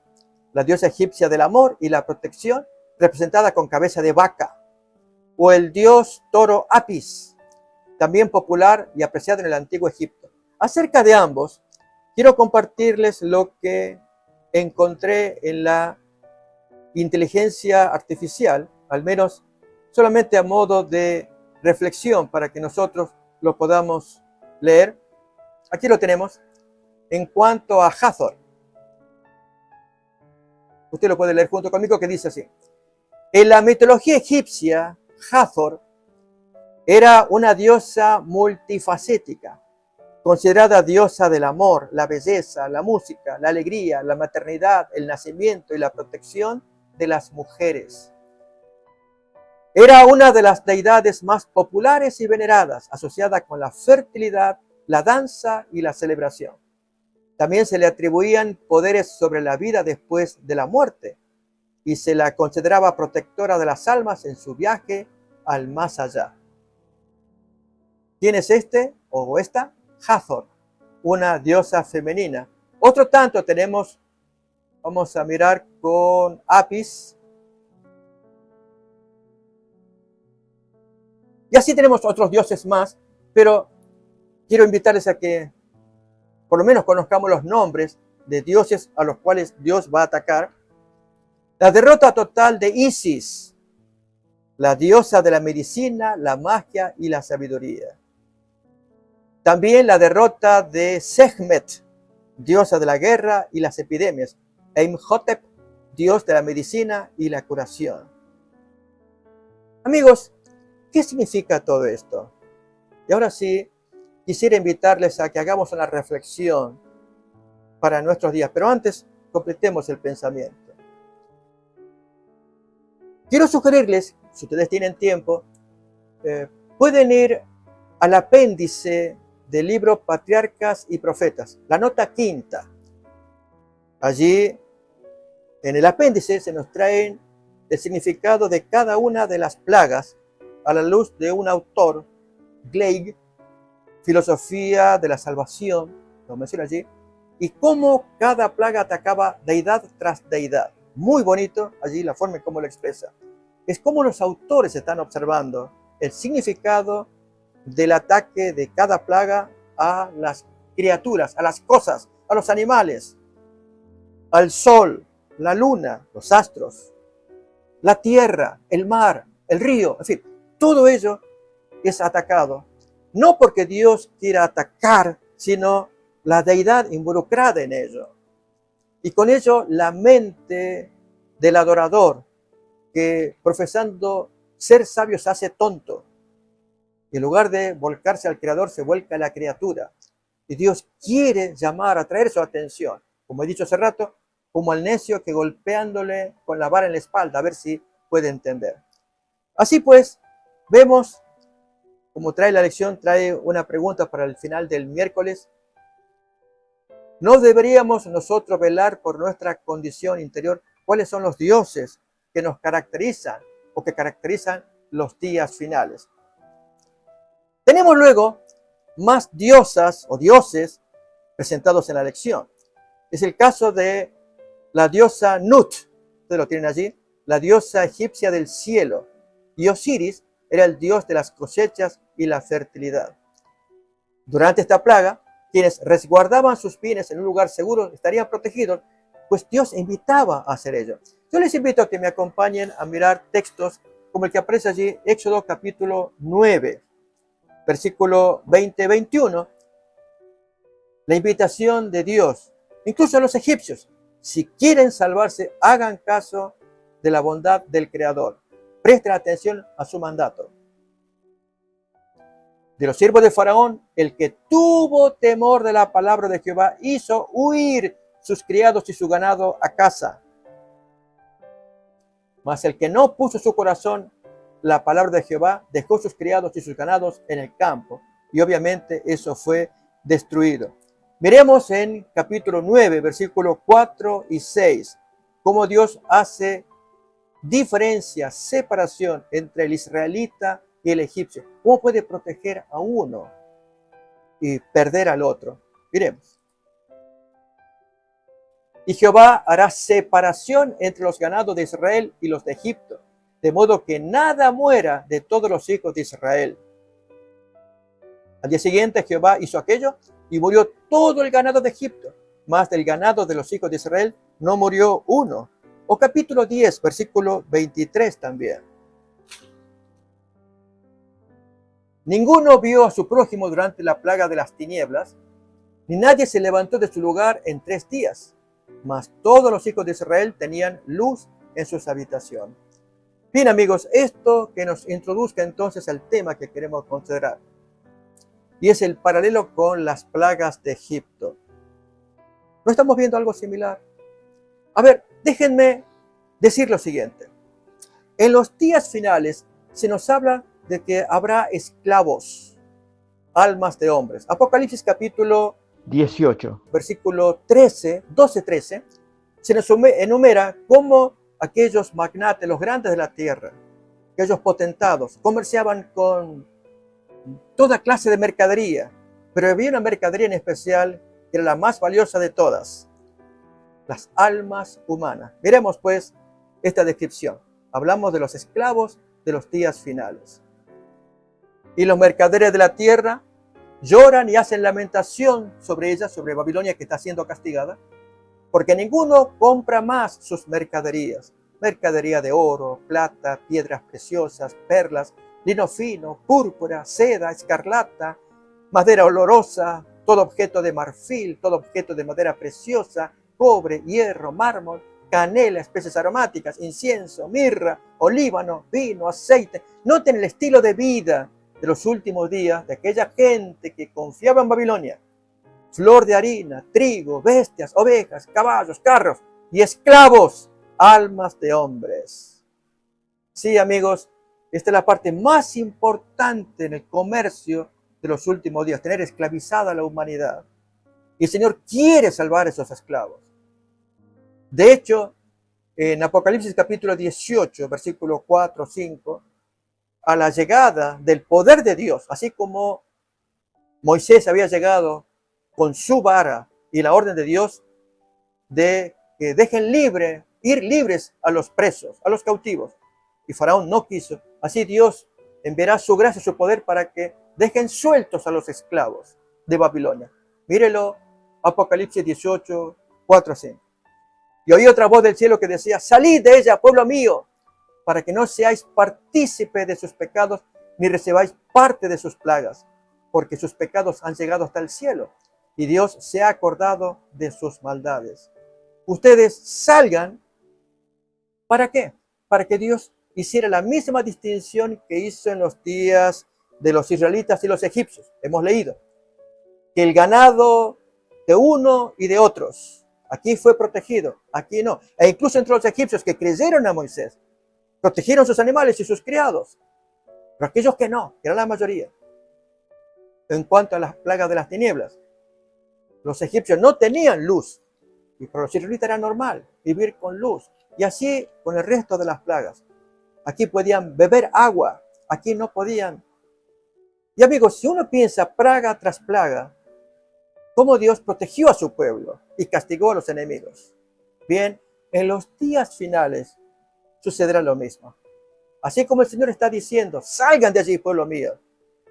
la diosa egipcia del amor y la protección, representada con cabeza de vaca. O el dios toro Apis, también popular y apreciado en el antiguo Egipto. Acerca de ambos, quiero compartirles lo que encontré en la inteligencia artificial, al menos solamente a modo de reflexión para que nosotros lo podamos leer. Aquí lo tenemos. En cuanto a Hathor, usted lo puede leer junto conmigo, que dice así: en la mitología egipcia, Hathor era una diosa multifacética, considerada diosa del amor, la belleza, la música, la alegría, la maternidad, el nacimiento y la protección de las mujeres. Era una de las deidades más populares y veneradas, asociada con la fertilidad, la danza y la celebración. También se le atribuían poderes sobre la vida después de la muerte y se la consideraba protectora de las almas en su viaje al más allá. ¿Quién es este o esta? Hathor, una diosa femenina. Otro tanto tenemos, vamos a mirar con Apis. Y así tenemos otros dioses más, pero quiero invitarles a que por lo menos conozcamos los nombres de dioses a los cuales Dios va a atacar. La derrota total de Isis, la diosa de la medicina, la magia y la sabiduría. También la derrota de Sekhmet, diosa de la guerra y las epidemias. E Imhotep, dios de la medicina y la curación. Amigos, ¿qué significa todo esto? Y ahora sí, quisiera invitarles a que hagamos una reflexión para nuestros días. Pero antes, completemos el pensamiento. Quiero sugerirles, si ustedes tienen tiempo, pueden ir al apéndice del libro Patriarcas y Profetas, la nota 5. Allí, en el apéndice, se nos traen el significado de cada una de las plagas a la luz de un autor, Gleig, Filosofía de la Salvación, lo menciona allí, y cómo cada plaga atacaba deidad tras deidad. Muy bonito allí la forma en cómo lo expresa. Es como los autores están observando el significado del ataque de cada plaga a las criaturas, a las cosas, a los animales, al sol, la luna, los astros, la tierra, el mar, el río, en fin, todo ello es atacado. No porque Dios quiera atacar, sino la deidad involucrada en ello. Y con ello la mente del adorador, que profesando ser sabio se hace tonto. Y en lugar de volcarse al Creador, se vuelca a la criatura. Y Dios quiere llamar, atraer su atención, como he dicho hace rato, como al necio que golpeándole con la vara en la espalda, a ver si puede entender. Así pues, vemos, como trae la lección, trae una pregunta para el final del miércoles. ¿No deberíamos nosotros velar por nuestra condición interior? ¿Cuáles son los dioses que nos caracterizan o que caracterizan los días finales? Tenemos luego más diosas o dioses presentados en la lección. Es el caso de la diosa Nut, ustedes lo tienen allí, la diosa egipcia del cielo, y Osiris era el dios de las cosechas y la fertilidad. Durante esta plaga, quienes resguardaban sus bienes en un lugar seguro estarían protegidos, pues Dios invitaba a hacer ello. Yo les invito a que me acompañen a mirar textos como el que aparece allí, Éxodo capítulo 9, versículo 20-21, la invitación de Dios, incluso a los egipcios, si quieren salvarse, hagan caso de la bondad del Creador. Presten atención a su mandato. De los siervos de Faraón, el que tuvo temor de la palabra de Jehová hizo huir sus criados y su ganado a casa. Mas el que no puso su corazón la palabra de Jehová, dejó sus criados y sus ganados en el campo. Y obviamente eso fue destruido. Miremos en capítulo 9, versículos 4 y 6, cómo Dios hace diferencia, separación entre el israelita y el egipcio. ¿Cómo puede proteger a uno y perder al otro? Miremos. Y Jehová hará separación entre los ganados de Israel y los de Egipto, de modo que nada muera de todos los hijos de Israel. Al día siguiente Jehová hizo aquello y murió todo el ganado de Egipto, mas del ganado de los hijos de Israel no murió uno. O capítulo 10, versículo 23 también. Ninguno vio a su prójimo durante la plaga de las tinieblas, ni nadie se levantó de su lugar en 3 días, mas todos los hijos de Israel tenían luz en sus habitaciones. Bien, amigos, esto que nos introduzca entonces al tema que queremos considerar, y es el paralelo con las plagas de Egipto. ¿No estamos viendo algo similar? A ver, déjenme decir lo siguiente. En los días finales se nos habla de que habrá esclavos, almas de hombres. Apocalipsis capítulo 18, versículo 13, 12-13, se nos enumera cómo aquellos magnates, los grandes de la tierra, aquellos potentados, comerciaban con toda clase de mercadería, pero había una mercadería en especial que era la más valiosa de todas, las almas humanas. Miremos pues esta descripción. Hablamos de los esclavos de los días finales. Y los mercaderes de la tierra lloran y hacen lamentación sobre ella, sobre Babilonia que está siendo castigada, porque ninguno compra más sus mercaderías. Mercadería de oro, plata, piedras preciosas, perlas, lino fino, púrpura, seda, escarlata, madera olorosa, todo objeto de marfil, todo objeto de madera preciosa, cobre, hierro, mármol, canela, especies aromáticas, incienso, mirra, olíbano, vino, aceite. Noten el estilo de vida de los últimos días de aquella gente que confiaba en Babilonia. Flor de harina, trigo, bestias, ovejas, caballos, carros y esclavos, almas de hombres. Sí, amigos, esta es la parte más importante en el comercio de los últimos días, tener esclavizada a la humanidad. Y el Señor quiere salvar a esos esclavos. De hecho, en Apocalipsis capítulo 18, versículo 4, 5, a la llegada del poder de Dios, así como Moisés había llegado con su vara y la orden de Dios de que dejen ir libres a los presos, a los cautivos. Y Faraón no quiso. Así Dios enviará su gracia y su poder para que dejen sueltos a los esclavos de Babilonia. Mírelo, Apocalipsis 18, 4 a 5. Y oí otra voz del cielo que decía: salid de ella, pueblo mío, para que no seáis partícipe de sus pecados, ni recibáis parte de sus plagas, porque sus pecados han llegado hasta el cielo, y Dios se ha acordado de sus maldades. Ustedes salgan, ¿para qué? Para que Dios hiciera la misma distinción que hizo en los días de los israelitas y los egipcios. Hemos leído que el ganado de uno y de otros, aquí fue protegido, aquí no. E incluso entre los egipcios que creyeron a Moisés, protegieron sus animales y sus criados. Pero aquellos que no, que era la mayoría. En cuanto a las plagas de las tinieblas, los egipcios no tenían luz. Y para los israelitas era normal vivir con luz. Y así con el resto de las plagas. Aquí podían beber agua, aquí no podían. Y amigos, si uno piensa plaga tras plaga, cómo Dios protegió a su pueblo y castigó a los enemigos. Bien, en los días finales sucederá lo mismo. Así como el Señor está diciendo: salgan de allí, pueblo mío,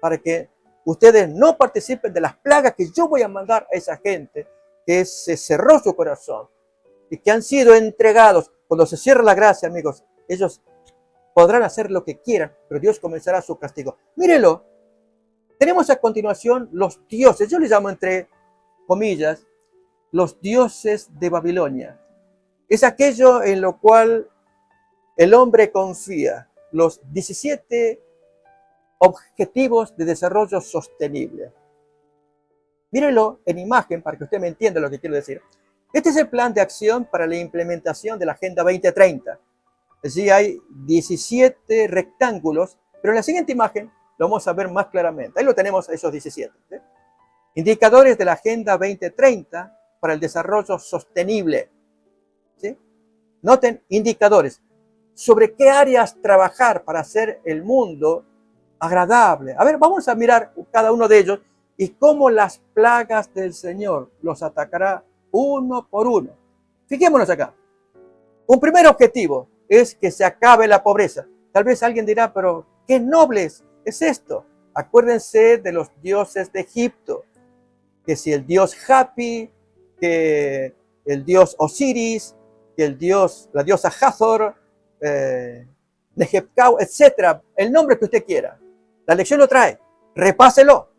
para que ustedes no participen de las plagas que yo voy a mandar a esa gente que se cerró su corazón y que han sido entregados. Cuando se cierra la gracia, amigos, ellos podrán hacer lo que quieran, pero Dios comenzará su castigo. Mírelo. Tenemos a continuación los dioses, yo les llamo entre comillas, los dioses de Babilonia. Es aquello en lo cual el hombre confía, los 17 objetivos de desarrollo sostenible. Mírenlo en imagen para que usted me entienda lo que quiero decir. Este es el plan de acción para la implementación de la Agenda 2030. Allí hay 17 rectángulos, pero en la siguiente imagen lo vamos a ver más claramente. Ahí lo tenemos, esos 17. ¿Sí? Indicadores de la Agenda 2030 para el desarrollo sostenible. ¿Sí? Noten indicadores. ¿Sobre qué áreas trabajar para hacer el mundo agradable? A ver, vamos a mirar cada uno de ellos y cómo las plagas del Señor los atacará uno por uno. Fijémonos acá. Un primer objetivo es que se acabe la pobreza. Tal vez alguien dirá, pero qué nobles es esto. Acuérdense de los dioses de Egipto. Que si el dios Hapi, que el dios Osiris, que la diosa Hathor, Nehebkau, etcétera, el nombre que usted quiera. La lección lo trae, repáselo.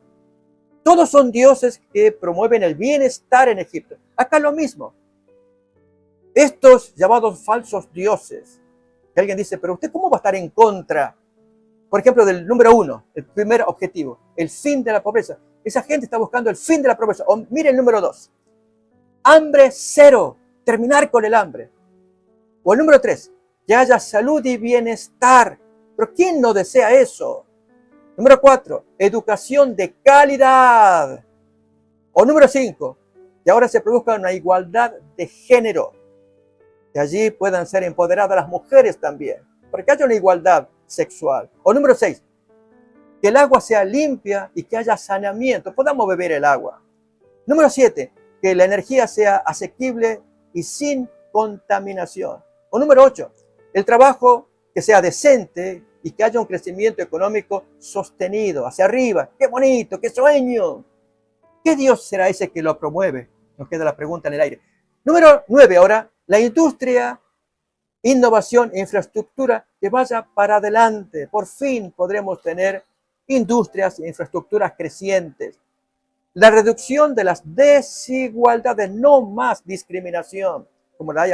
Todos son dioses que promueven el bienestar en Egipto. Acá lo mismo. Estos llamados falsos dioses, que alguien dice, pero usted cómo va a estar en contra, por ejemplo, del número 1, el primer objetivo, el fin de la pobreza. Esa gente está buscando el fin de la pobreza. O mire el número 2, hambre cero, terminar con el hambre. O el número 3, que haya salud y bienestar. Pero ¿quién no desea eso? Número 4, educación de calidad. O número 5, que ahora se produzca una igualdad de género. Que allí puedan ser empoderadas las mujeres también. Para que haya una igualdad sexual. O número 6, que el agua sea limpia y que haya saneamiento. Podamos beber el agua. Número 7, que la energía sea asequible y sin contaminación. O número 8, el trabajo que sea decente y que haya un crecimiento económico sostenido, hacia arriba. ¡Qué bonito! ¡Qué sueño! ¿Qué Dios será ese que lo promueve? Nos queda la pregunta en el aire. Número 9 ahora, la industria, innovación e infraestructura que vaya para adelante. Por fin podremos tener industrias e infraestructuras crecientes. La reducción de las desigualdades, no más discriminación como la hay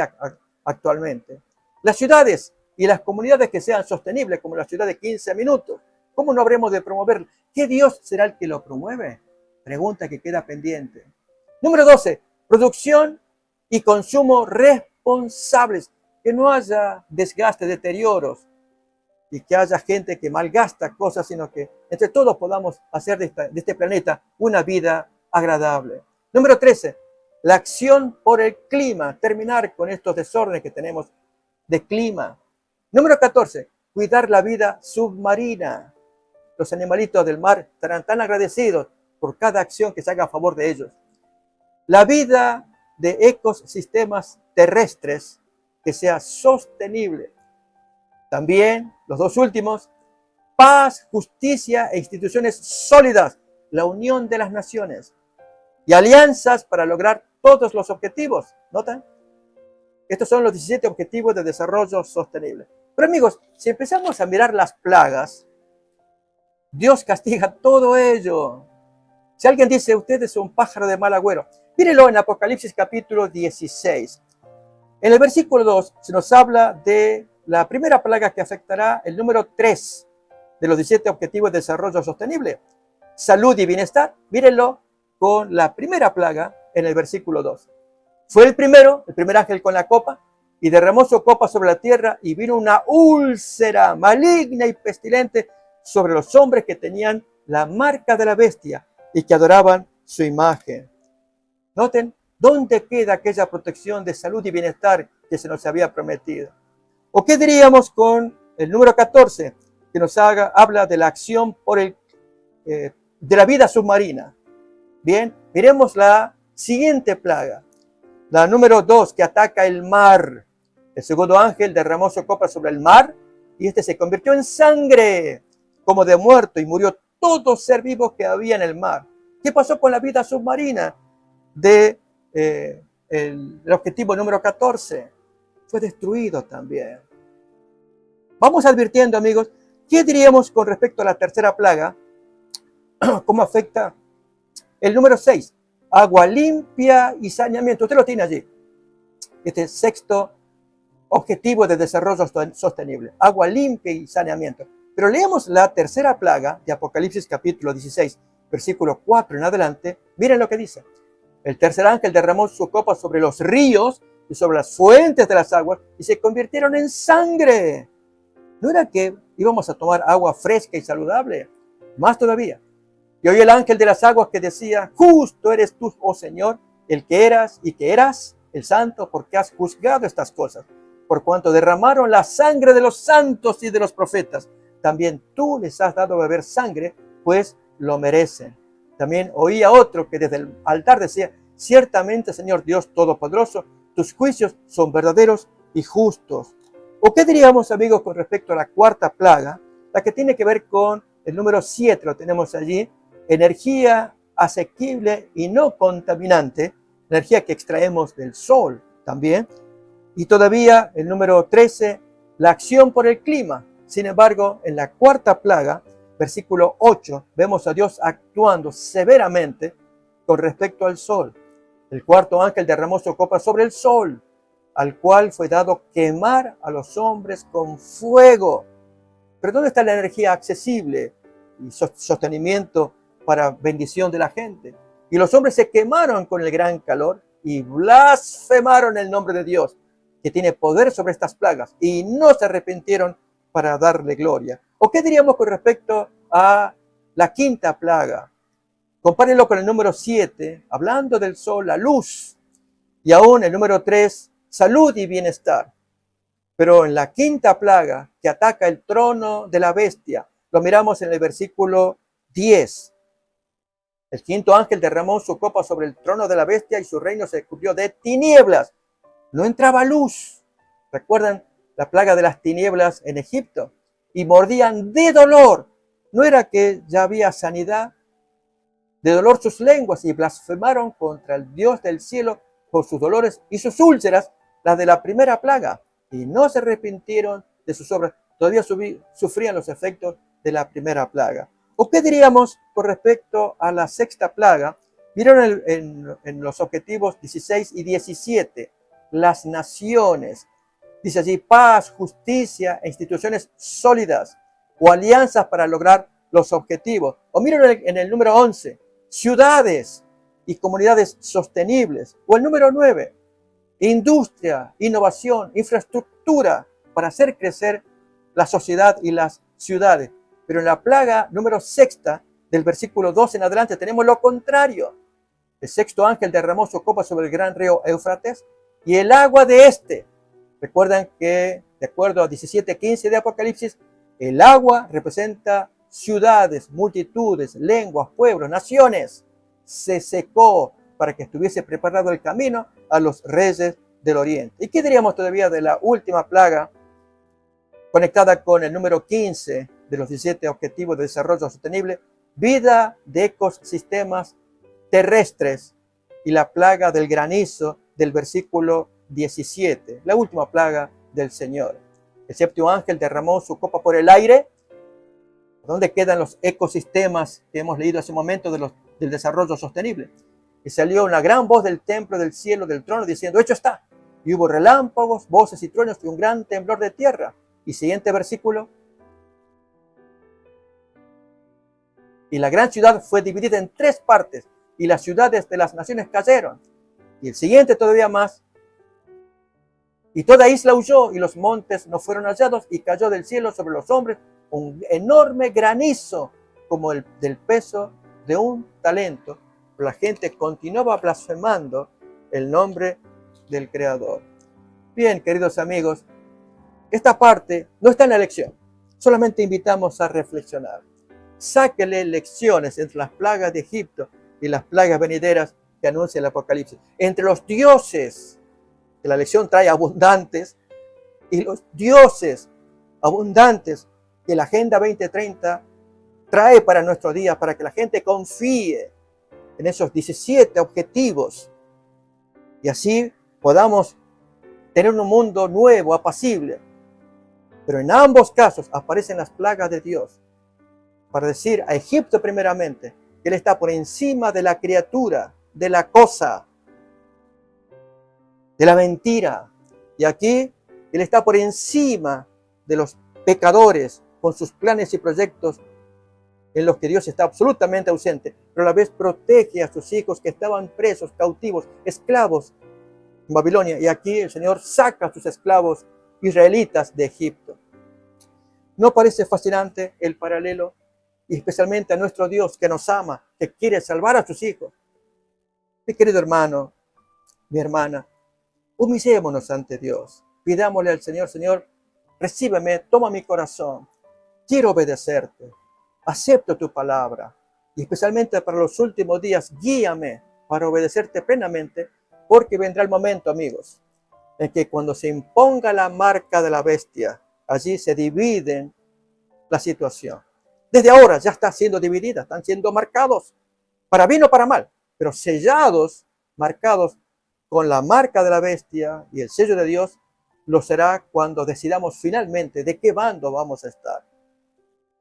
actualmente. Las ciudades y las comunidades que sean sostenibles, como la ciudad de 15 minutos. ¿Cómo no habremos de promoverlo? ¿Qué Dios será el que lo promueve? Pregunta que queda pendiente. Número 12, producción y consumo responsables. Que no haya desgaste, deterioros y que haya gente que malgasta cosas, sino que entre todos podamos hacer de este planeta una vida agradable. Número 13, la acción por el clima, terminar con estos desórdenes que tenemos de clima. Número 14, cuidar la vida submarina. Los animalitos del mar estarán tan agradecidos por cada acción que se haga a favor de ellos. La vida de ecosistemas terrestres que sea sostenible. También, los dos últimos, paz, justicia e instituciones sólidas, la unión de las naciones y alianzas para lograr todos los objetivos. ¿Notan? Estos son los 17 objetivos de desarrollo sostenible. Pero amigos, si empezamos a mirar las plagas, Dios castiga todo ello. Si alguien dice, usted es un pájaro de mal agüero, mírelo en Apocalipsis capítulo 16. En el versículo 2 se nos habla de la primera plaga que afectará el número 3 de los 17 objetivos de desarrollo sostenible. Salud y bienestar. Mírenlo con la primera plaga en el versículo 2. Fue el primer ángel con la copa, y derramó su copa sobre la tierra, y vino una úlcera maligna y pestilente sobre los hombres que tenían la marca de la bestia y que adoraban su imagen. Noten, ¿dónde queda aquella protección de salud y bienestar que se nos había prometido? ¿O qué diríamos con el número 14, que nos habla de la acción de la vida submarina? Bien, miremos la siguiente plaga. La número 2, que ataca el mar. El segundo ángel derramó su copa sobre el mar y este se convirtió en sangre, como de muerto, y murió todo ser vivo que había en el mar. ¿Qué pasó con la vida submarina del objetivo número 14? Fue destruido también. Vamos advirtiendo, amigos, ¿qué diríamos con respecto a la tercera plaga? ¿Cómo afecta el número 6? Agua limpia y saneamiento. Usted lo tiene allí. Este sexto objetivo de desarrollo sostenible. Agua limpia y saneamiento. Pero leemos la tercera plaga de Apocalipsis capítulo 16, versículo 4 en adelante. Miren lo que dice. El tercer ángel derramó su copa sobre los ríos y sobre las fuentes de las aguas y se convirtieron en sangre. ¿No era que íbamos a tomar agua fresca y saludable? Más todavía. Y oí el ángel de las aguas que decía, justo eres tú, oh Señor, el que eras y que eras, el santo, porque has juzgado estas cosas. Por cuanto derramaron la sangre de los santos y de los profetas, también tú les has dado a beber sangre, pues lo merecen. También oí a otro que desde el altar decía, ciertamente, Señor Dios Todopoderoso, tus juicios son verdaderos y justos. ¿O qué diríamos, amigos, con respecto a la cuarta plaga? La que tiene que ver con el número 7, lo tenemos allí. Energía asequible y no contaminante, energía que extraemos del sol también. Y todavía el número 13, la acción por el clima. Sin embargo, en la cuarta plaga, versículo 8, vemos a Dios actuando severamente con respecto al sol. El cuarto ángel derramó su copa sobre el sol, al cual fue dado quemar a los hombres con fuego. Pero ¿dónde está la energía accesible y sostenimiento para bendición de la gente? Y los hombres se quemaron con el gran calor y blasfemaron el nombre de Dios, que tiene poder sobre estas plagas, y no se arrepintieron para darle gloria. ¿O qué diríamos con respecto a la quinta plaga? Compárenlo con el número 7, hablando del sol, la luz, y aún el número 3, salud y bienestar. Pero en la quinta plaga que ataca el trono de la bestia, lo miramos en el versículo 10. El quinto ángel derramó su copa sobre el trono de la bestia y su reino se cubrió de tinieblas. No entraba luz. ¿Recuerdan la plaga de las tinieblas en Egipto? Y mordían de dolor. ¿No era que ya había sanidad? De dolor sus lenguas y blasfemaron contra el Dios del cielo por sus dolores y sus úlceras, las de la primera plaga. Y no se arrepintieron de sus obras. Todavía sufrían los efectos de la primera plaga. ¿O qué diríamos con respecto a la sexta plaga? Vieron en los objetivos 16 y 17, las naciones. Dice allí, paz, justicia e instituciones sólidas o alianzas para lograr los objetivos. O miren en el número 11, ciudades y comunidades sostenibles. O el número 9, industria, innovación, infraestructura para hacer crecer la sociedad y las ciudades. Pero en la plaga número sexta, del versículo 2 en adelante, tenemos lo contrario. El sexto ángel derramó su copa sobre el gran río Éufrates y el agua de este. Recuerdan que, de acuerdo a 17:15 de Apocalipsis, el agua representa ciudades, multitudes, lenguas, pueblos, naciones. Se secó para que estuviese preparado el camino a los reyes del oriente. ¿Y qué diríamos todavía de la última plaga conectada con el número 15 de los 17 objetivos de desarrollo sostenible? Vida de ecosistemas terrestres y la plaga del granizo del versículo 17, la última plaga del Señor. El séptimo ángel derramó su copa por el aire. ¿Dónde quedan los ecosistemas que hemos leído hace un momento del desarrollo sostenible? Y salió una gran voz del templo, del cielo, del trono, diciendo, hecho está. Y hubo relámpagos, voces y truenos y un gran temblor de tierra. Y siguiente versículo. Y la gran ciudad fue dividida en 3 partes, y las ciudades de las naciones cayeron. Y el siguiente todavía más. Y toda isla huyó, y los montes no fueron hallados, y cayó del cielo sobre los hombres un enorme granizo, como el del peso de un talento. Pero la gente continuaba blasfemando el nombre del Creador. Bien, queridos amigos, esta parte no está en la lección. Solamente invitamos a reflexionar. Sáquele lecciones entre las plagas de Egipto y las plagas venideras que anuncia el Apocalipsis. Entre los dioses, que la lección trae abundantes, y los dioses abundantes que la Agenda 2030 trae para nuestro día, para que la gente confíe en esos 17 objetivos y así podamos tener un mundo nuevo, apacible. Pero en ambos casos aparecen las plagas de Dios para decir a Egipto primeramente que Él está por encima de la criatura, de la cosa, de la mentira. Y aquí Él está por encima de los pecadores con sus planes y proyectos en los que Dios está absolutamente ausente, pero a la vez protege a sus hijos que estaban presos, cautivos, esclavos en Babilonia. Y aquí el Señor saca a sus esclavos israelitas de Egipto. ¿No parece fascinante el paralelo? Y especialmente a nuestro Dios que nos ama, que quiere salvar a sus hijos. Mi querido hermano, mi hermana, humillémonos ante Dios. Pidámosle al Señor, Señor, recíbeme, toma mi corazón. Quiero obedecerte. Acepto tu palabra. Y especialmente para los últimos días, guíame para obedecerte plenamente, porque vendrá el momento, amigos, en que cuando se imponga la marca de la bestia, allí se divide la situación. Desde ahora ya está siendo dividida, están siendo marcados, para bien o para mal, pero sellados, marcados con la marca de la bestia y el sello de Dios, lo será cuando decidamos finalmente de qué bando vamos a estar.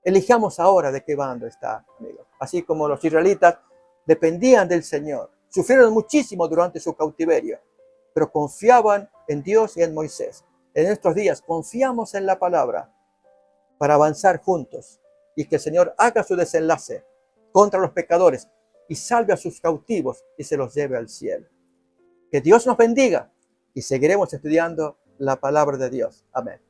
Elijamos ahora de qué bando estar, amigos. Así como los israelitas dependían del Señor, sufrieron muchísimo durante su cautiverio, pero confiaban en Dios y en Moisés. En estos días confiamos en la palabra para avanzar juntos y que el Señor haga su desenlace contra los pecadores y salve a sus cautivos y se los lleve al cielo. Que Dios nos bendiga y seguiremos estudiando la palabra de Dios. Amén.